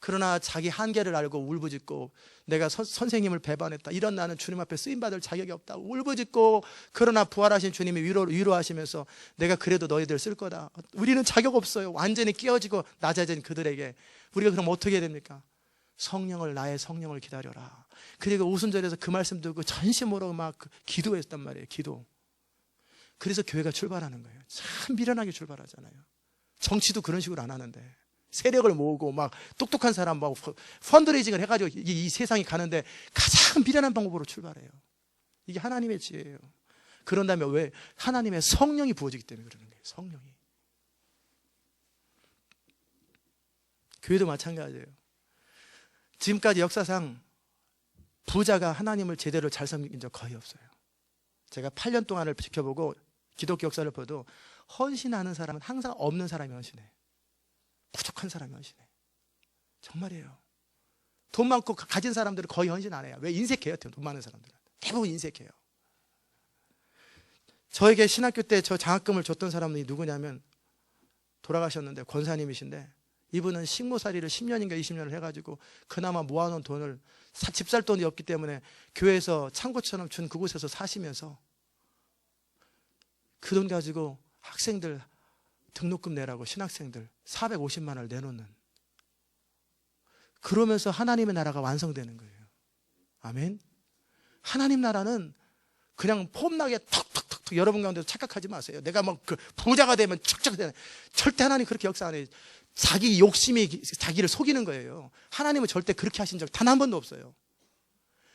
그러나 자기 한계를 알고 울부짖고, 내가 선생님을 배반했다, 이런 나는 주님 앞에 쓰임받을 자격이 없다 울부짖고, 그러나 부활하신 주님이 위로하시면서 내가 그래도 너희들 쓸 거다, 우리는 자격 없어요, 완전히 깨어지고 낮아진 그들에게 우리가 그럼 어떻게 해야 됩니까? 나의 성령을 기다려라. 그리고 오순절에서 그 말씀 듣고 전심으로 막 기도했단 말이에요. 기도. 그래서 교회가 출발하는 거예요. 참 미련하게 출발하잖아요. 정치도 그런 식으로 안 하는데, 세력을 모으고 막 똑똑한 사람 막 펀드레이징을 해가지고 이 세상이 가는데 가장 미련한 방법으로 출발해요. 이게 하나님의 지혜예요. 그런 다음에 왜? 하나님의 성령이 부어지기 때문에 그러는 거예요. 성령이. 교회도 마찬가지예요. 지금까지 역사상 부자가 하나님을 제대로 잘 섬긴 적 거의 없어요. 제가 8년 동안을 지켜보고 기독교 역사를 봐도 헌신하는 사람은 항상 없는 사람이 헌신해. 부족한 사람이 헌신해. 정말이에요. 돈 많고 가진 사람들은 거의 헌신 안 해요. 왜? 인색해요. 돈 많은 사람들은 대부분 인색해요. 저에게 신학교 때 저 장학금을 줬던 사람이 누구냐면, 돌아가셨는데 권사님이신데, 이분은 식모살이를 10년인가 20년을 해가지고 그나마 모아놓은 돈을, 집 살 돈이 없기 때문에 교회에서 창고처럼 준 그곳에서 사시면서 그 돈 가지고 학생들 등록금 내라고 신학생들 450만 원을 내놓는, 그러면서 하나님의 나라가 완성되는 거예요. 아멘. 하나님 나라는 그냥 폼나게 턱턱턱, 여러분 가운데서 착각하지 마세요. 내가 막 그 부자가 되면 척척 되는, 절대 하나님 그렇게 역사 안 해요. 자기 욕심이 자기를 속이는 거예요. 하나님은 절대 그렇게 하신 적 단 한 번도 없어요.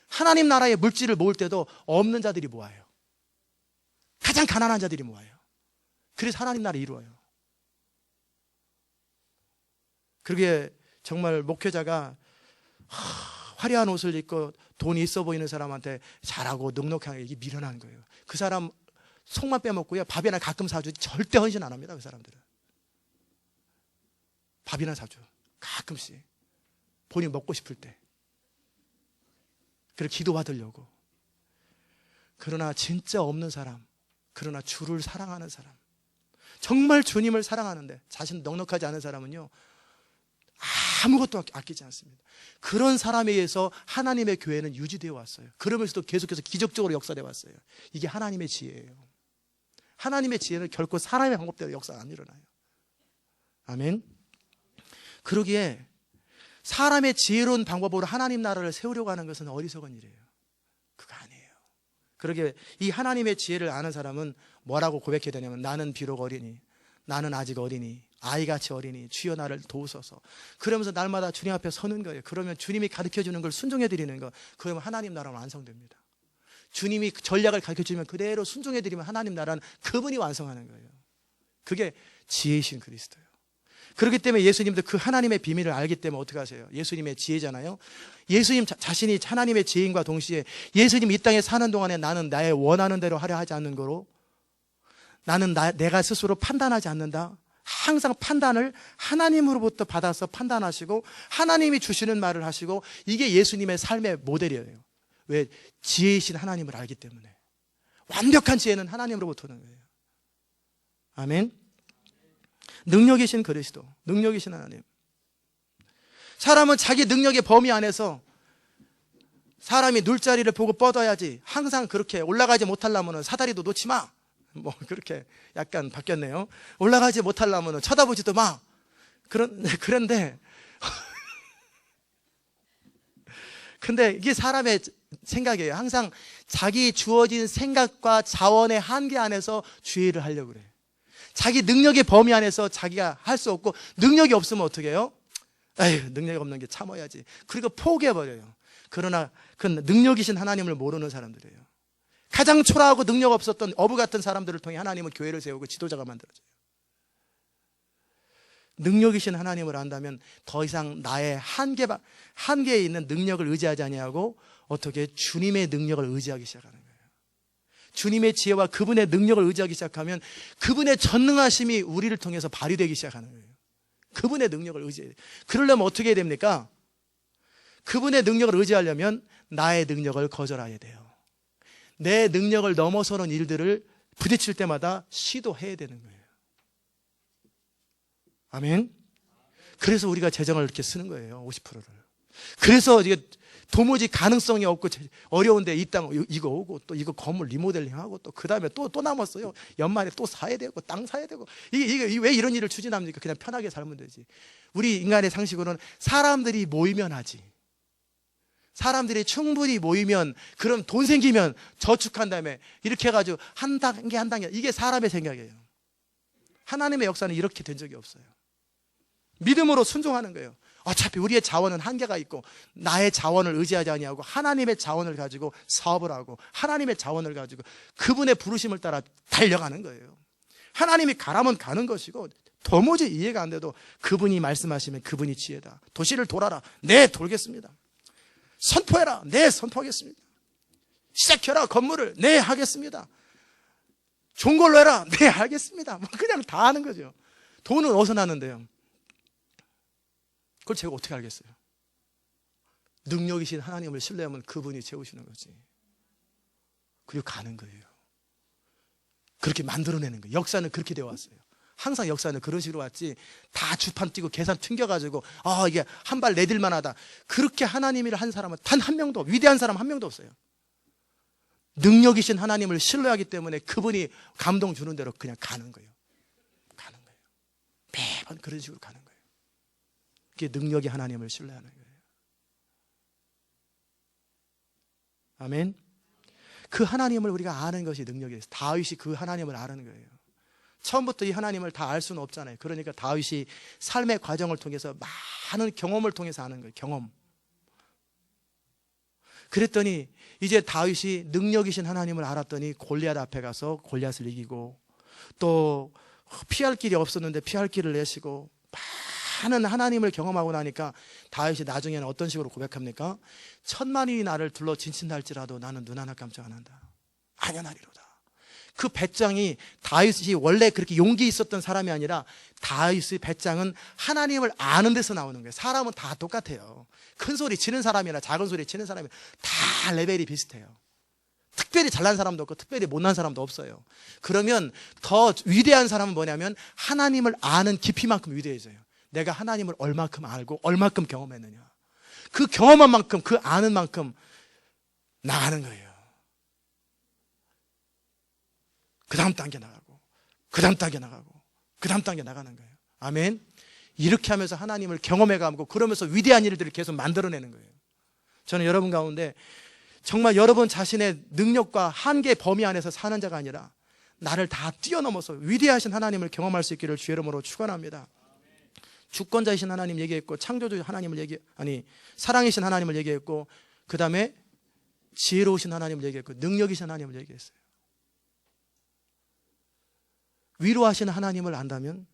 하나님 나라의 물질을 모을 때도 없는 자들이 모아요. 가장 가난한 자들이 모아요. 그래서 하나님 나라 이루어요. 그게 정말 목회자가 화려한 옷을 입고 돈이 있어 보이는 사람한테 잘하고 넉넉하게, 이게 미련한 거예요. 그 사람 속만 빼먹고요, 밥이나 가끔 사주지 절대 헌신 안 합니다. 그 사람들은 밥이나 사줘, 가끔씩 본인 먹고 싶을 때. 그리고 기도받으려고. 그러나 진짜 없는 사람, 그러나 주를 사랑하는 사람, 정말 주님을 사랑하는데 자신 넉넉하지 않은 사람은요, 아무것도 아끼지 않습니다. 그런 사람에 의해서 하나님의 교회는 유지되어 왔어요. 그러면서도 계속해서 기적적으로 역사되어 왔어요. 이게 하나님의 지혜예요. 하나님의 지혜는 결코 사람의 방법대로 역사가 안 일어나요. 아멘. 그러기에 사람의 지혜로운 방법으로 하나님 나라를 세우려고 하는 것은 어리석은 일이에요. 그거 아니에요. 그러기에 이 하나님의 지혜를 아는 사람은 뭐라고 고백해야 되냐면, 나는 비록 어리니, 나는 아직 어리니, 아이같이 어리니 주여 나를 도우소서. 그러면서 날마다 주님 앞에 서는 거예요. 그러면 주님이 가르쳐주는 걸 순종해 드리는 거, 그러면 하나님 나라는 완성됩니다. 주님이 전략을 가르쳐주면 그대로 순종해 드리면 하나님 나라는 그분이 완성하는 거예요. 그게 지혜이신 그리스도예요. 그렇기 때문에 예수님도 그 하나님의 비밀을 알기 때문에 어떻게 하세요? 예수님의 지혜잖아요. 예수님 자신이 하나님의 지혜인과 동시에 예수님 이 땅에 사는 동안에 나는 나의 원하는 대로 하려 하지 않는 거로, 나는 내가 스스로 판단하지 않는다. 항상 판단을 하나님으로부터 받아서 판단하시고 하나님이 주시는 말을 하시고, 이게 예수님의 삶의 모델이에요. 왜? 지혜이신 하나님을 알기 때문에. 완벽한 지혜는 하나님으로부터 오는 거예요. 아멘. 능력이신 그리스도, 능력이신 하나님. 사람은 자기 능력의 범위 안에서 사람이 눌자리를 보고 뻗어야지, 항상 그렇게 올라가지 못하려면 사다리도 놓지 마. 뭐 그렇게 약간 바뀌었네요. 올라가지 못하려면 쳐다보지도 마. 그런데 근데 이게 사람의 생각이에요. 항상 자기 주어진 생각과 자원의 한계 안에서 주의를 하려고 그래요. 자기 능력의 범위 안에서 자기가 할 수 없고, 능력이 없으면 어떻게 해요? 에휴, 능력이 없는 게 참아야지. 그리고 포기해버려요. 그러나 그 능력이신 하나님을 모르는 사람들이에요. 가장 초라하고 능력 없었던 어부 같은 사람들을 통해 하나님은 교회를 세우고 지도자가 만들어져요. 능력이신 하나님을 안다면 더 이상 나의 한계에 있는 능력을 의지하지 아니하고 어떻게 주님의 능력을 의지하기 시작하는 거예요. 주님의 지혜와 그분의 능력을 의지하기 시작하면 그분의 전능하심이 우리를 통해서 발휘되기 시작하는 거예요. 그분의 능력을 의지해야 돼요. 그러려면 어떻게 해야 됩니까? 그분의 능력을 의지하려면 나의 능력을 거절해야 돼요. 내 능력을 넘어서는 일들을 부딪힐 때마다 시도해야 되는 거예요. 아멘. 그래서 우리가 재정을 이렇게 쓰는 거예요. 50%를. 그래서 이게 도무지 가능성이 없고 어려운데 이 땅 이거 오고 또 이거 건물 리모델링하고 또 그 다음에 또 남았어요. 연말에 또 사야 되고 땅 사야 되고, 이게 왜 이런 일을 추진합니까? 그냥 편하게 살면 되지. 우리 인간의 상식으로는 사람들이 모이면 하지. 사람들이 충분히 모이면, 그럼 돈 생기면 저축한 다음에 이렇게 해가지고 한 단계 이게 사람의 생각이에요. 하나님의 역사는 이렇게 된 적이 없어요. 믿음으로 순종하는 거예요. 어차피 우리의 자원은 한계가 있고 나의 자원을 의지하지 아니하고 하나님의 자원을 가지고 사업을 하고 하나님의 자원을 가지고 그분의 부르심을 따라 달려가는 거예요. 하나님이 가라면 가는 것이고, 도무지 이해가 안 돼도 그분이 말씀하시면 그분이 지혜다. 도시를 돌아라. 네, 돌겠습니다. 선포해라. 네, 선포하겠습니다. 시작해라. 건물을. 네, 하겠습니다. 좋은 걸로 해라. 네, 알겠습니다. 그냥 다 하는 거죠. 돈은 어디서 나는데요? 그걸 제가 어떻게 알겠어요? 능력이신 하나님을 신뢰하면 그분이 채우시는 거지. 그리고 가는 거예요. 그렇게 만들어내는 거예요. 역사는 그렇게 되어 왔어요. 항상 역사는 그런 식으로 왔지, 다 주판 띄고 계산 튕겨가지고 이게 한 발 내딜만 하다, 그렇게 하나님이라 한 사람은 단 한 명도, 위대한 사람 한 명도 없어요. 능력이신 하나님을 신뢰하기 때문에 그분이 감동 주는 대로 그냥 가는 거예요. 가는 거예요. 매번 그런 식으로 가는 거예요. 그게 능력이 하나님을 신뢰하는 거예요. 아멘. 그 하나님을 우리가 아는 것이 능력이에요. 다윗이 그 하나님을 아는 거예요. 처음부터 이 하나님을 다 알 수는 없잖아요. 그러니까 다윗이 삶의 과정을 통해서 많은 경험을 통해서 아는 거예요. 경험. 그랬더니 이제 다윗이 능력이신 하나님을 알았더니 골리앗 앞에 가서 골리앗을 이기고, 또 피할 길이 없었는데 피할 길을 내시고, 많은 하나님을 경험하고 나니까 다윗이 나중에는 어떤 식으로 고백합니까? 1000만이 나를 둘러 진친할지라도 나는 눈 하나 깜짝 안 한다. 안연하리로다. 그 배짱이 다윗이 원래 그렇게 용기 있었던 사람이 아니라 다윗의 배짱은 하나님을 아는 데서 나오는 거예요. 사람은 다 똑같아요. 큰 소리 치는 사람이나 작은 소리 치는 사람이 다 레벨이 비슷해요. 특별히 잘난 사람도 없고 특별히 못난 사람도 없어요. 그러면 더 위대한 사람은 뭐냐면 하나님을 아는 깊이만큼 위대해져요. 내가 하나님을 얼마큼 알고 얼마큼 경험했느냐. 그 경험한 만큼, 그 아는 만큼 나가는 거예요. 그 다음 단계 나가고, 그 다음 단계 나가고, 그 다음 단계 나가는 거예요. 아멘. 이렇게 하면서 하나님을 경험해가고 그러면서 위대한 일들을 계속 만들어내는 거예요. 저는 여러분 가운데 정말 여러분 자신의 능력과 한계 범위 안에서 사는 자가 아니라 나를 다 뛰어넘어서 위대하신 하나님을 경험할 수 있기를 주의 이름으로 축원합니다. 주권자이신 하나님 얘기했고, 창조주 하나님을 사랑이신 하나님을 얘기했고, 그 다음에 지혜로우신 하나님을 얘기했고, 능력이신 하나님을 얘기했어요. 위로하시는 하나님을 안다면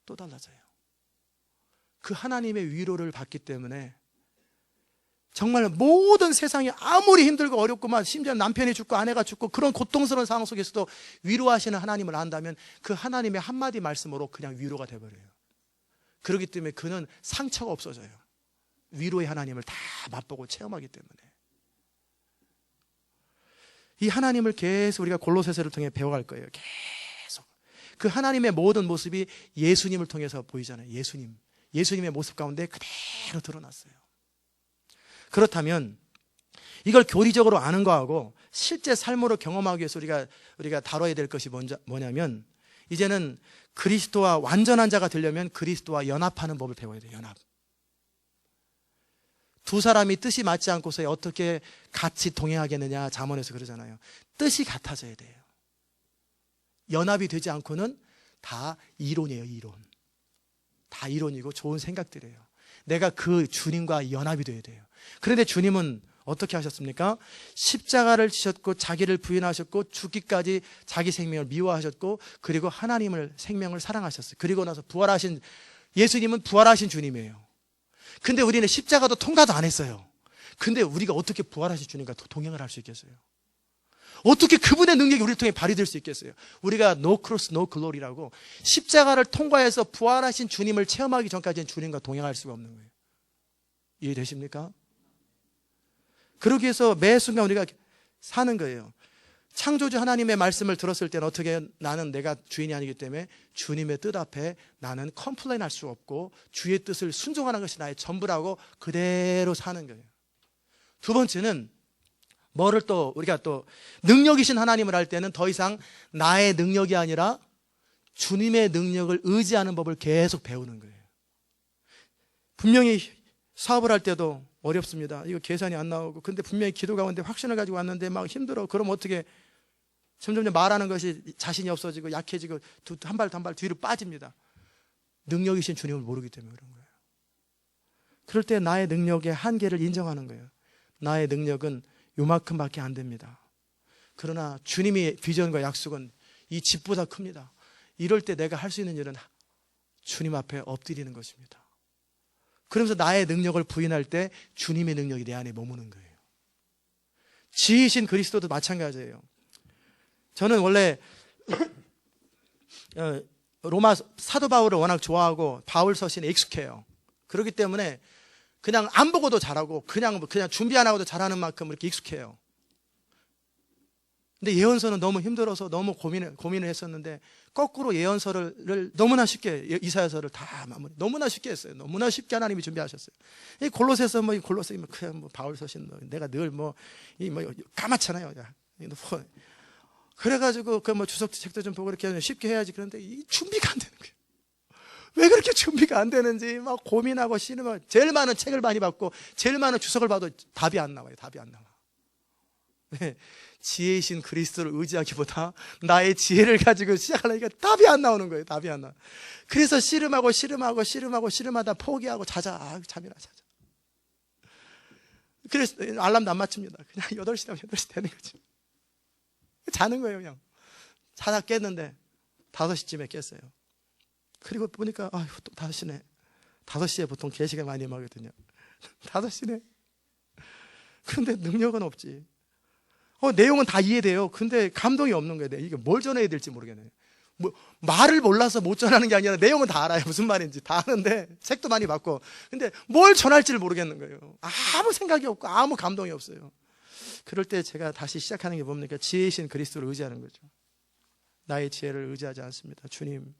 또 달라져요. 그 하나님의 위로를 받기 때문에 정말 모든 세상이 아무리 힘들고 어렵구만, 심지어 남편이 죽고 아내가 죽고 그런 고통스러운 상황 속에서도 위로하시는 하나님을 안다면 그 하나님의 한마디 말씀으로 그냥 위로가 돼버려요. 그렇기 때문에 그는 상처가 없어져요. 위로의 하나님을 다 맛보고 체험하기 때문에. 이 하나님을 계속 우리가 골로새서를 통해 배워갈 거예요. 계속. 그 하나님의 모든 모습이 예수님을 통해서 보이잖아요. 예수님의 모습 가운데 그대로 드러났어요. 그렇다면 이걸 교리적으로 아는 거하고 실제 삶으로 경험하기 위해서 우리가 다뤄야 될 것이 뭐냐면, 이제는 그리스도와 완전한 자가 되려면 그리스도와 연합하는 법을 배워야 돼요. 연합. 두 사람이 뜻이 맞지 않고서 어떻게 같이 동행하겠느냐, 잠언에서 그러잖아요. 뜻이 같아져야 돼요. 연합이 되지 않고는 다 이론이에요. 이론. 다 이론이고 좋은 생각들이에요. 내가 그 주님과 연합이 돼야 돼요. 그런데 주님은 어떻게 하셨습니까? 십자가를 지셨고 자기를 부인하셨고 죽기까지 자기 생명을 미워하셨고, 그리고 하나님을 생명을 사랑하셨어요. 그리고 나서 부활하신 예수님은 부활하신 주님이에요. 근데 우리는 십자가도 통과도 안 했어요. 근데 우리가 어떻게 부활하신 주님과 동행을 할 수 있겠어요? 어떻게 그분의 능력이 우리를 통해 발휘될 수 있겠어요? 우리가 no cross, no glory라고 십자가를 통과해서 부활하신 주님을 체험하기 전까지는 주님과 동행할 수가 없는 거예요. 이해되십니까? 그러기 위해서 매 순간 우리가 사는 거예요. 창조주 하나님의 말씀을 들었을 때는 어떻게, 나는 내가 주인이 아니기 때문에 주님의 뜻 앞에 나는 컴플레인 할 수 없고 주의 뜻을 순종하는 것이 나의 전부라고 그대로 사는 거예요. 두 번째는 우리가 또 능력이신 하나님을 할 때는 더 이상 나의 능력이 아니라 주님의 능력을 의지하는 법을 계속 배우는 거예요. 분명히 사업을 할 때도 어렵습니다. 이거 계산이 안 나오고, 근데 분명히 기도 가운데 확신을 가지고 왔는데 막 힘들어. 그럼 어떻게, 점점 말하는 것이 자신이 없어지고 약해지고 한 발 한 발 뒤로 빠집니다. 능력이신 주님을 모르기 때문에 그런 거예요. 그럴 때 나의 능력의 한계를 인정하는 거예요. 나의 능력은 요만큼밖에 안 됩니다. 그러나 주님의 비전과 약속은 이 집보다 큽니다. 이럴 때 내가 할 수 있는 일은 주님 앞에 엎드리는 것입니다. 그러면서 나의 능력을 부인할 때 주님의 능력이 내 안에 머무는 거예요. 지혜이신 그리스도도 마찬가지예요. 저는 원래 로마 사도 바울을 워낙 좋아하고 바울 서신에 익숙해요. 그렇기 때문에 그냥 안 보고도 잘하고 그냥 준비 안 하고도 잘하는 만큼 이렇게 익숙해요. 근데 예언서는 너무 힘들어서 너무 고민을 했었는데, 거꾸로 예언서를 너무나 쉽게, 이사야서를 다 마무리 너무나 쉽게 했어요. 너무나 쉽게 하나님이 준비하셨어요. 이 골로새서 골로새 그냥 바울 서신 내가 늘 까맣잖아요. 그래가지고 주석 책도 좀 보고 이렇게 쉽게 해야지. 그런데 이 준비가 안 되는 거예요. 왜 그렇게 준비가 안 되는지 막 고민하고 씨름하고, 제일 많은 책을 많이 받고 제일 많은 주석을 봐도 답이 안 나와요. 답이 안 나와. 네. 지혜이신 그리스도를 의지하기보다 나의 지혜를 가지고 시작하려니까 답이 안 나오는 거예요. 답이 안 나와. 그래서 씨름하다 포기하고 자자. 잠이나 자자. 그래서 알람도 안 맞춥니다. 그냥 8시 되면 8시 되는 거지. 자는 거예요. 그냥 자다 깼는데 5시쯤에 깼어요. 그리고 보니까 또 5시네. 5시에 보통 개시가 많이 임하거든요. 5시네. 그런데 능력은 없지. 내용은 다 이해돼요. 근데 감동이 없는 거예요. 이게 뭘 전해야 될지 모르겠네요. 말을 몰라서 못 전하는 게 아니라 내용은 다 알아요. 무슨 말인지 다 아는데 책도 많이 봤고, 근데 뭘 전할지를 모르겠는 거예요. 아무 생각이 없고 아무 감동이 없어요. 그럴 때 제가 다시 시작하는 게 뭡니까? 지혜이신 그리스도를 의지하는 거죠. 나의 지혜를 의지하지 않습니다. 주님,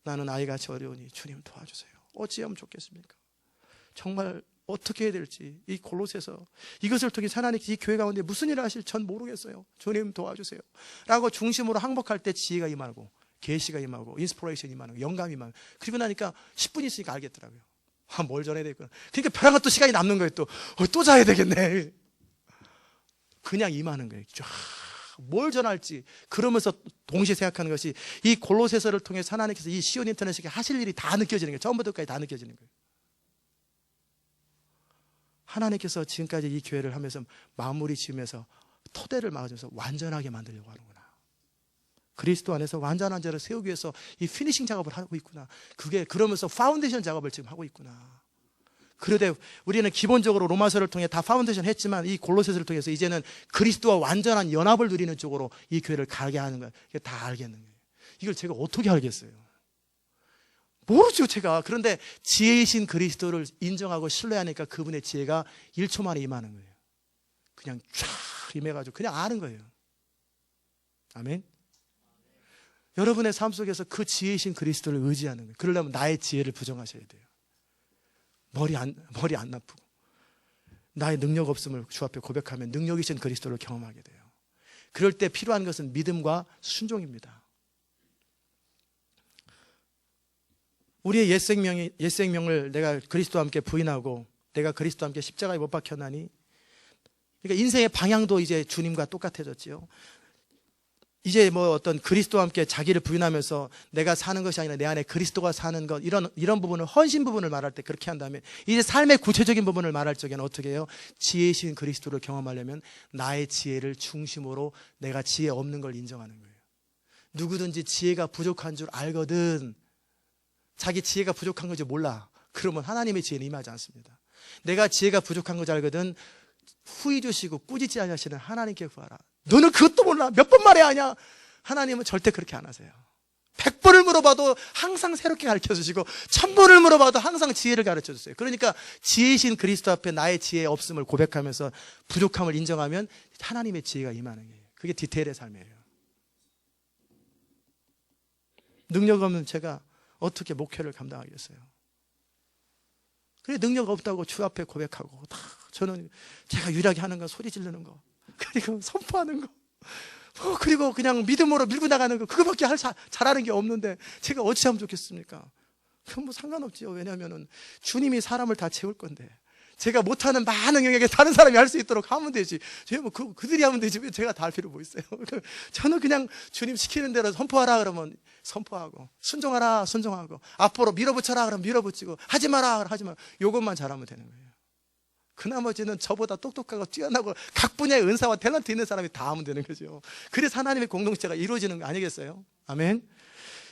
나는 아이같이 어려우니 주님 도와주세요. 어찌하면 좋겠습니까? 정말 어떻게 해야 될지, 이 골로새서 이것을 통해 하나님께서 이 교회 가운데 무슨 일을 하실 전 모르겠어요. 주님 도와주세요 라고 중심으로 항복할 때 지혜가 임하고, 계시가 임하고, 인스피레이션이 임하고, 영감이 임하고, 그리고 나니까 10분 있으니까 알겠더라고요. 뭘 전해야 되겠구나. 그러니까 벼랑은 또 시간이 남는 거예요. 또 자야 되겠네. 그냥 임하는 거예요. 뭘 전할지. 그러면서 동시에 생각하는 것이, 이 골로새서를 통해 하나님께서 이 시온 인터넷에 하실 일이 다 느껴지는 거예요. 처음부터 끝까지 다 느껴지는 거예요. 하나님께서 지금까지 이 교회를 하면서 마무리 지으면서 토대를 막아주면서 완전하게 만들려고 하는구나. 그리스도 안에서 완전한 자를 세우기 위해서 이 피니싱 작업을 하고 있구나. 그게 그러면서 파운데이션 작업을 지금 하고 있구나. 그런데 우리는 기본적으로 로마서를 통해 다 파운데이션 했지만, 이 골로새서를 통해서 이제는 그리스도와 완전한 연합을 누리는 쪽으로 이 교회를 가게 하는 거예요. 다 알겠는 거예요. 이걸 제가 어떻게 알겠어요? 모르죠, 제가. 그런데 지혜이신 그리스도를 인정하고 신뢰하니까 그분의 지혜가 1초 만에 임하는 거예요. 그냥 쫙 임해가지고 그냥 아는 거예요. 아멘. 여러분의 삶 속에서 그 지혜이신 그리스도를 의지하는 거예요. 그러려면 나의 지혜를 부정하셔야 돼요. 머리 안 나쁘고 나의 능력 없음을 주 앞에 고백하면 능력이신 그리스도를 경험하게 돼요. 그럴 때 필요한 것은 믿음과 순종입니다. 우리의 옛생명을 내가 그리스도와 함께 부인하고 내가 그리스도와 함께 십자가에 못 박혔나니, 그러니까 인생의 방향도 이제 주님과 똑같아졌지요. 이제 어떤 그리스도와 함께 자기를 부인하면서 내가 사는 것이 아니라 내 안에 그리스도가 사는 것, 이런 부분을, 헌신 부분을 말할 때 그렇게 한 다음에 이제 삶의 구체적인 부분을 말할 적에는 어떻게 해요? 지혜이신 그리스도를 경험하려면 나의 지혜를 중심으로 내가 지혜 없는 걸 인정하는 거예요. 누구든지 지혜가 부족한 줄 알거든 자기 지혜가 부족한 건지 몰라. 그러면 하나님의 지혜는 임하지 않습니다. 내가 지혜가 부족한 건지 알거든 후히 주시고 꾸짖지 않으시는 하나님께 구하라. 너는 그것도 몰라. 몇 번 말해야 하냐? 하나님은 절대 그렇게 안 하세요. 100번을 물어봐도 항상 새롭게 가르쳐주시고 1000번을 물어봐도 항상 지혜를 가르쳐주세요. 그러니까 지혜이신 그리스도 앞에 나의 지혜 없음을 고백하면서 부족함을 인정하면 하나님의 지혜가 임하는 거예요. 그게 디테일의 삶이에요. 능력 없는 제가 어떻게 목회를 감당하겠어요? 그래, 능력 없다고 주 앞에 고백하고, 저는 제가 유일하게 하는 건 소리 지르는 거, 그리고 선포하는 거, 그리고 그냥 믿음으로 밀고 나가는 거, 그거밖에 잘하는 게 없는데 제가 어찌하면 좋겠습니까? 그건 상관없지요. 왜냐하면 주님이 사람을 다 채울 건데, 제가 못하는 많은 영역에 다른 사람이 할 수 있도록 하면 되지. 제가 그들이 하면 되지. 왜 제가 다 할 필요 뭐 있어요? 저는 그냥 주님 시키는 대로 선포하라 그러면 선포하고, 순종하라 순종하고, 앞으로 밀어붙여라 그러면 밀어붙이고, 하지 마라 그러면 하지 마. 이것만 잘하면 되는 거예요. 그 나머지는 저보다 똑똑하고 뛰어나고 각 분야의 은사와 탤런트 있는 사람이 다 하면 되는 거죠. 그래서 하나님의 공동체가 이루어지는 거 아니겠어요? 아멘.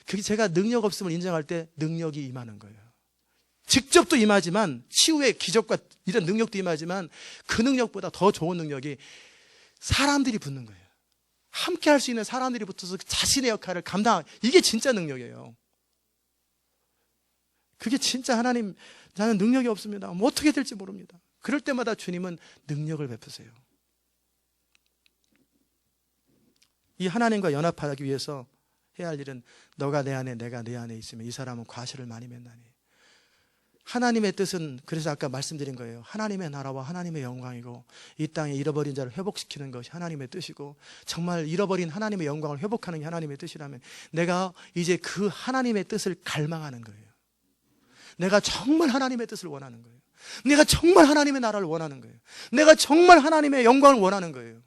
그게 제가 능력 없음을 인정할 때 능력이 임하는 거예요. 직접도 임하지만, 치유의 기적과 이런 능력도 임하지만, 그 능력보다 더 좋은 능력이 사람들이 붙는 거예요. 함께 할 수 있는 사람들이 붙어서 자신의 역할을 이게 진짜 능력이에요. 그게 진짜 하나님, 나는 능력이 없습니다. 뭐 어떻게 될지 모릅니다. 그럴 때마다 주님은 능력을 베푸세요. 이 하나님과 연합하기 위해서 해야 할 일은, 너가 내 안에 내가 내 안에 있으면 이 사람은 과실을 많이 맺나니. 하나님의 뜻은, 그래서 아까 말씀드린 거예요. 하나님의 나라와 하나님의 영광이고, 이 땅에 잃어버린 자를 회복시키는 것이 하나님의 뜻이고, 정말 잃어버린 하나님의 영광을 회복하는 게 하나님의 뜻이라면, 내가 이제 그 하나님의 뜻을 갈망하는 거예요. 내가 정말 하나님의 뜻을 원하는 거예요. 내가 정말 하나님의 나라를 원하는 거예요. 내가 정말 하나님의 영광을 원하는 거예요.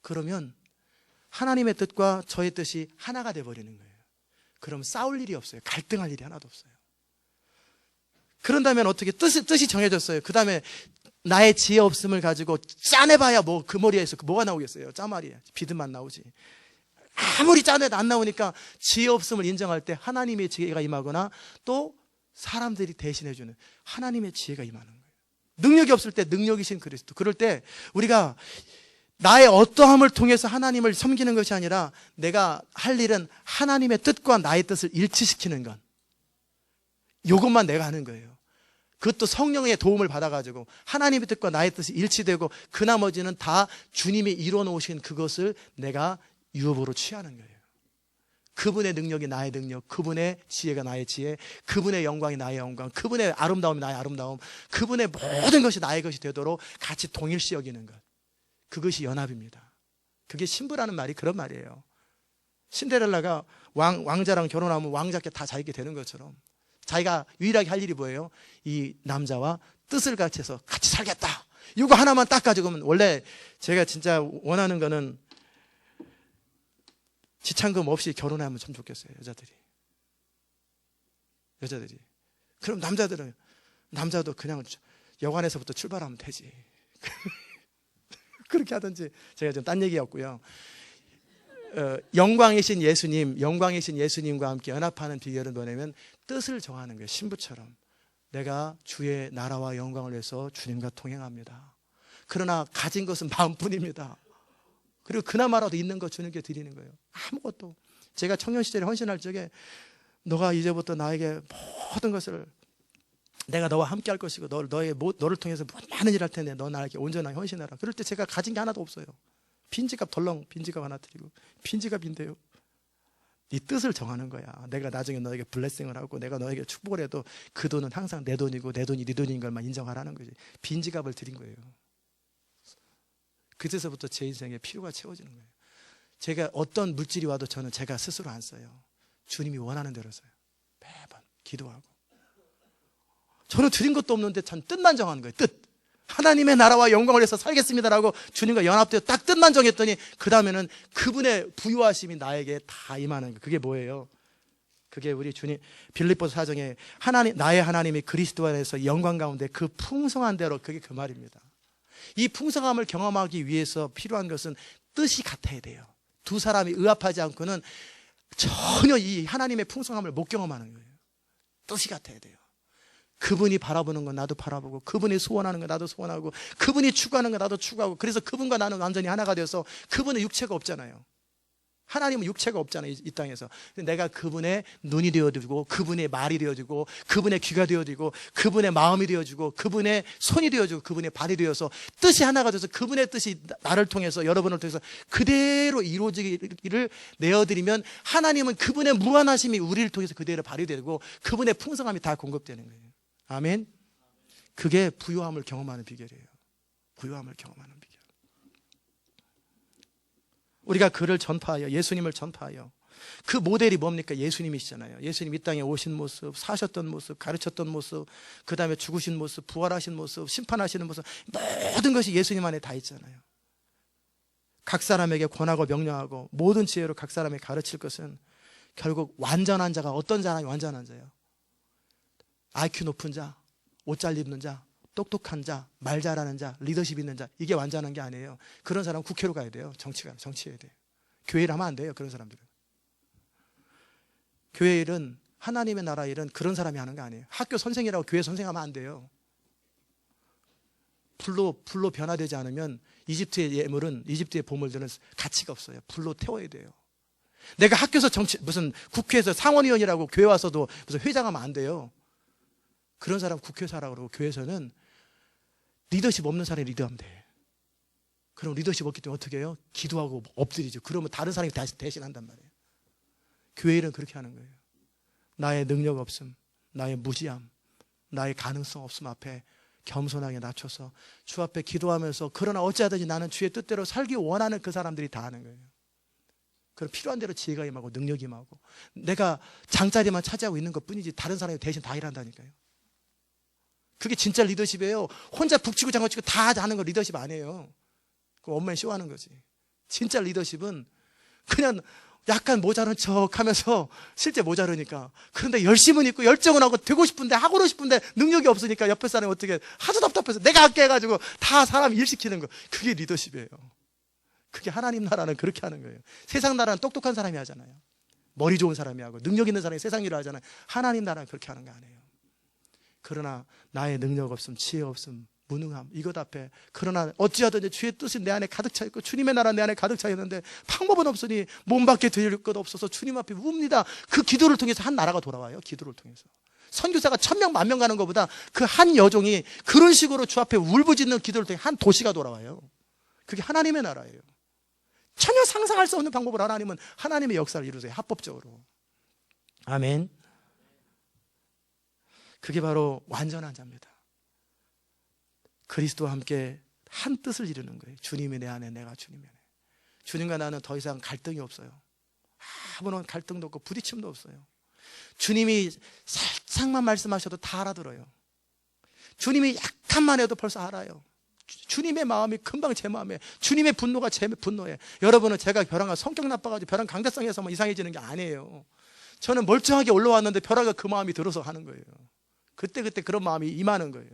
그러면 하나님의 뜻과 저의 뜻이 하나가 돼버리는 거예요. 그럼 싸울 일이 없어요. 갈등할 일이 하나도 없어요. 그런다면 어떻게, 뜻이 정해졌어요. 그 다음에 나의 지혜 없음을 가지고 짜내봐야 그 머리에서 뭐가 나오겠어요? 짜말이야. 비듬만 나오지. 아무리 짜내도 안 나오니까 지혜 없음을 인정할 때 하나님의 지혜가 임하거나, 또 사람들이 대신해주는 하나님의 지혜가 임하는 거예요. 능력이 없을 때 능력이신 그리스도. 그럴 때 우리가 나의 어떠함을 통해서 하나님을 섬기는 것이 아니라 내가 할 일은 하나님의 뜻과 나의 뜻을 일치시키는 것. 이것만 내가 하는 거예요. 그것도 성령의 도움을 받아가지고 하나님의 뜻과 나의 뜻이 일치되고 그 나머지는 다 주님이 이뤄놓으신 그것을 내가 유업으로 취하는 거예요. 그분의 능력이 나의 능력, 그분의 지혜가 나의 지혜, 그분의 영광이 나의 영광, 그분의 아름다움이 나의 아름다움, 그분의 모든 것이 나의 것이 되도록 같이 동일시 여기는 것. 그것이 연합입니다. 그게 신부라는 말이 그런 말이에요. 신데렐라가 왕자랑 결혼하면 왕자께 다 자기게 되는 것처럼 자기가 유일하게 할 일이 뭐예요? 이 남자와 뜻을 같이 해서 같이 살겠다. 이거 하나만 딱 가지고면, 원래 제가 진짜 원하는 거는 지참금 없이 결혼하면 참 좋겠어요. 여자들이. 그럼 남자도 그냥 여관에서부터 출발하면 되지. 그렇게 하든지. 제가 좀 딴 얘기였고요. 영광이신 예수님과 함께 연합하는 비결은 뭐냐면 뜻을 정하는 거예요. 신부처럼 내가 주의 나라와 영광을 위해서 주님과 동행합니다. 그러나 가진 것은 마음뿐입니다. 그리고 그나마라도 있는 거 주님께 드리는 거예요. 아무것도. 제가 청년 시절에 헌신할 적에 너가 이제부터 나에게 모든 것을, 내가 너와 함께 할 것이고 너를 통해서 많은 일을 할 텐데 너 나에게 온전하게 헌신하라. 그럴 때 제가 가진 게 하나도 없어요. 빈지갑 하나 드리고. 빈지갑인데요, 네 뜻을 정하는 거야. 내가 나중에 너에게 블레싱을 하고 내가 너에게 축복을 해도 그 돈은 항상 내 돈이고 내 돈이 네 돈인 걸만 인정하라는 거지. 빈지갑을 드린 거예요. 그때서부터 제 인생에 필요가 채워지는 거예요. 제가 어떤 물질이 와도 저는 제가 스스로 안 써요. 주님이 원하는 대로 써요. 매번 기도하고. 저는 드린 것도 없는데 전 뜻만 정하는 거예요. 뜻. 하나님의 나라와 영광을 위해서 살겠습니다라고 주님과 연합되어 딱 뜻만 정했더니 그 다음에는 그분의 부유하심이 나에게 다 임하는 거예요. 그게 뭐예요? 그게 우리 주님 빌립보서 4장에 나의 하나님이 그리스도 안에서 영광 가운데 그 풍성한 대로, 그게 그 말입니다. 이 풍성함을 경험하기 위해서 필요한 것은 뜻이 같아야 돼요. 두 사람이 의합하지 않고는 전혀 이 하나님의 풍성함을 못 경험하는 거예요. 뜻이 같아야 돼요. 그분이 바라보는 건 나도 바라보고, 그분이 소원하는 건 나도 소원하고, 그분이 추구하는 건 나도 추구하고, 그래서 그분과 나는 완전히 하나가 되어서, 그분은 육체가 없잖아요. 하나님은 육체가 없잖아요, 이 땅에서. 내가 그분의 눈이 되어주고, 그분의 말이 되어주고, 그분의 귀가 되어주고, 그분의 마음이 되어주고, 그분의 손이 되어주고, 그분의 발이 되어서 뜻이 하나가 돼서 그분의 뜻이 나를 통해서, 여러분을 통해서 그대로 이루어지기를 내어드리면, 하나님은 그분의 무한하심이 우리를 통해서 그대로 발휘되고 그분의 풍성함이 다 공급되는 거예요. 아멘. 그게 부유함을 경험하는 비결이에요. 부유함을 경험하는 비결. 우리가 그를 전파하여, 예수님을 전파하여, 그 모델이 뭡니까? 예수님이시잖아요. 예수님 이 땅에 오신 모습, 사셨던 모습, 가르쳤던 모습, 그 다음에 죽으신 모습, 부활하신 모습, 심판하시는 모습, 모든 것이 예수님 안에 다 있잖아요. 각 사람에게 권하고 명령하고 모든 지혜로 각 사람에게 가르칠 것은 결국 완전한 자가, 어떤 사람이 완전한 자예요? IQ 높은 자, 옷 잘 입는 자, 똑똑한 자, 말 잘하는 자, 리더십 있는 자, 이게 완전한 게 아니에요. 그런 사람은 국회로 가야 돼요. 정치해야 돼요. 교회를 하면 안 돼요. 그런 사람들은. 교회 일은, 하나님의 나라 일은 그런 사람이 하는 거 아니에요. 학교 선생이라고 교회 선생하면 안 돼요. 불로 변화되지 않으면 이집트의 예물은, 이집트의 보물들은 가치가 없어요. 불로 태워야 돼요. 내가 학교에서 무슨 국회에서 상원의원이라고 교회 와서도 무슨 회장하면 안 돼요. 그런 사람 국회의사 하라고 그러고, 교회에서는 리더십 없는 사람이 리더하면 돼. 그럼 리더십 없기 때문에 어떻게 해요? 기도하고 엎드리죠. 그러면 다른 사람이 대신한단 말이에요. 교회 일은 그렇게 하는 거예요. 나의 능력 없음, 나의 무지함, 나의 가능성 없음 앞에 겸손하게 낮춰서 주 앞에 기도하면서, 그러나 어찌하든지 나는 주의 뜻대로 살기 원하는 그 사람들이 다 하는 거예요. 그럼 필요한 대로 지혜가 임하고 능력이 임하고, 내가 장자리만 차지하고 있는 것 뿐이지 다른 사람이 대신 다 일한다니까요. 그게 진짜 리더십이에요. 혼자 북치고 장구치고 다 하는 거 리더십 아니에요. 그 엄마는 쇼하는 거지. 진짜 리더십은 그냥 약간 모자른 척 하면서, 실제 모자르니까, 그런데 열심은 있고 열정은 하고 되고 싶은데, 하고 싶은데 능력이 없으니까 옆에 사람이 어떻게 하도 답답해서 내가 할게 해가지고 다 사람 일시키는 거. 그게 리더십이에요. 그게 하나님 나라는 그렇게 하는 거예요. 세상 나라는 똑똑한 사람이 하잖아요. 머리 좋은 사람이 하고 능력 있는 사람이 세상 일을 하잖아요. 하나님 나라는 그렇게 하는 거 아니에요. 그러나 나의 능력 없음, 지혜 없음, 무능함 이것 앞에 그러나 어찌하든지 주의 뜻이 내 안에 가득 차 있고 주님의 나라 내 안에 가득 차 있는데 방법은 없으니 몸 밖에 드릴 것 없어서 주님 앞에 웁니다. 그 기도를 통해서 한 나라가 돌아와요. 기도를 통해서 선교사가 1000명 10,000명 가는 것보다 그 한 여종이 그런 식으로 주 앞에 울부짖는 기도를 통해 한 도시가 돌아와요. 그게 하나님의 나라예요. 전혀 상상할 수 없는 방법으로 하나님은 하나님의 역사를 이루세요. 합법적으로. 아멘. 그게 바로 완전한 자입니다. 그리스도와 함께 한 뜻을 이루는 거예요. 주님이 내 안에 내가 주님의 안에. 주님과 나는 더 이상 갈등이 없어요. 아무런 갈등도 없고 부딪힘도 없어요. 주님이 살짝만 말씀하셔도 다 알아들어요. 주님이 약간만 해도 벌써 알아요. 주님의 마음이 금방 제 마음에, 주님의 분노가 제 분노에. 여러분은 제가 벼랑과 성격 나빠가지고 벼랑 강대성에서만 이상해지는 게 아니에요. 저는 멀쩡하게 올라왔는데 벼랑과 그 마음이 들어서 하는 거예요. 그때 그런 마음이 임하는 거예요.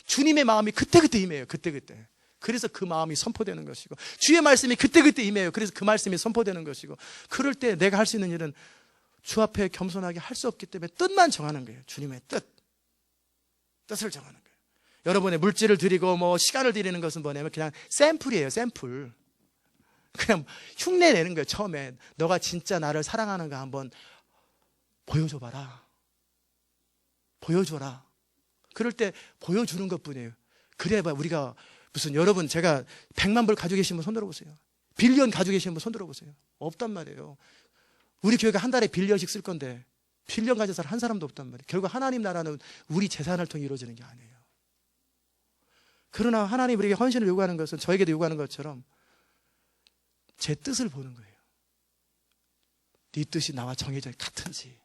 주님의 마음이 그때 임해요. 그때. 그래서 그 마음이 선포되는 것이고, 주의 말씀이 그때 임해요. 그래서 그 말씀이 선포되는 것이고, 그럴 때 내가 할 수 있는 일은 주 앞에 겸손하게 할 수 없기 때문에 뜻만 정하는 거예요. 주님의 뜻을 정하는 거예요. 여러분의 물질을 드리고 뭐 시간을 드리는 것은 뭐냐면 그냥 샘플이에요. 샘플. 그냥 흉내 내는 거예요. 처음에 너가 진짜 나를 사랑하는가 한번 보여줘봐라. 보여줘라. 그럴 때 보여주는 것뿐이에요. 그래야 우리가 무슨, 여러분 제가 100만 불 가지고 계신 분 손 들어보세요. 빌리언 가지고 계신 분 손 들어보세요. 없단 말이에요. 우리 교회가 한 달에 빌리언씩 쓸 건데 빌리언 가진 사람 한 사람도 없단 말이에요. 결국 하나님 나라는 우리 재산을 통해 이루어지는 게 아니에요. 그러나 하나님 우리에게 헌신을 요구하는 것은 저에게도 요구하는 것처럼 제 뜻을 보는 거예요. 네 뜻이 나와 정해져 같은지,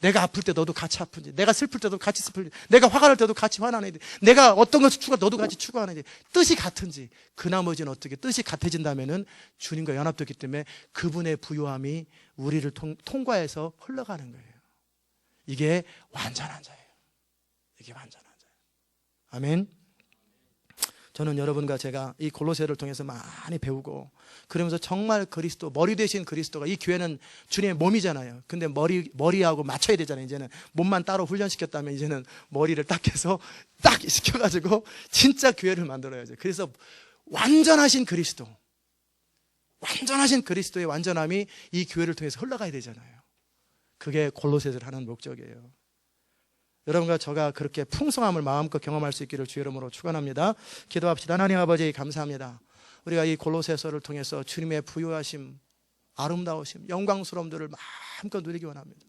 내가 아플 때 너도 같이 아픈지, 내가 슬플 때도 같이 슬플지, 내가 화가 날 때도 같이 화나는지, 내가 어떤 것을 추구하 너도 같이 추구하는지, 뜻이 같은지. 그 나머지는 어떻게 뜻이 같아진다면은 주님과 연합됐기 때문에 그분의 부요함이 우리를 통과해서 흘러가는 거예요. 이게 완전한 자예요. 이게 완전한 자예요. 아멘. 저는 여러분과 제가 이 골로새를 통해서 많이 배우고, 그러면서 정말 그리스도, 머리 되신 그리스도가, 이 교회는 주님의 몸이잖아요. 근데 머리하고 맞춰야 되잖아요. 이제는 몸만 따로 훈련시켰다면 이제는 머리를 딱 해서 딱 시켜가지고 진짜 교회를 만들어야죠. 그래서 완전하신 그리스도, 완전하신 그리스도의 완전함이 이 교회를 통해서 흘러가야 되잖아요. 그게 골로새를 하는 목적이에요. 여러분과 저가 그렇게 풍성함을 마음껏 경험할 수 있기를 주의 이름으로 축원합니다. 기도합시다. 하나님 아버지 감사합니다. 우리가 이 골로새서를 통해서 주님의 부요하심, 아름다우심, 영광스러움들을 마음껏 누리기 원합니다.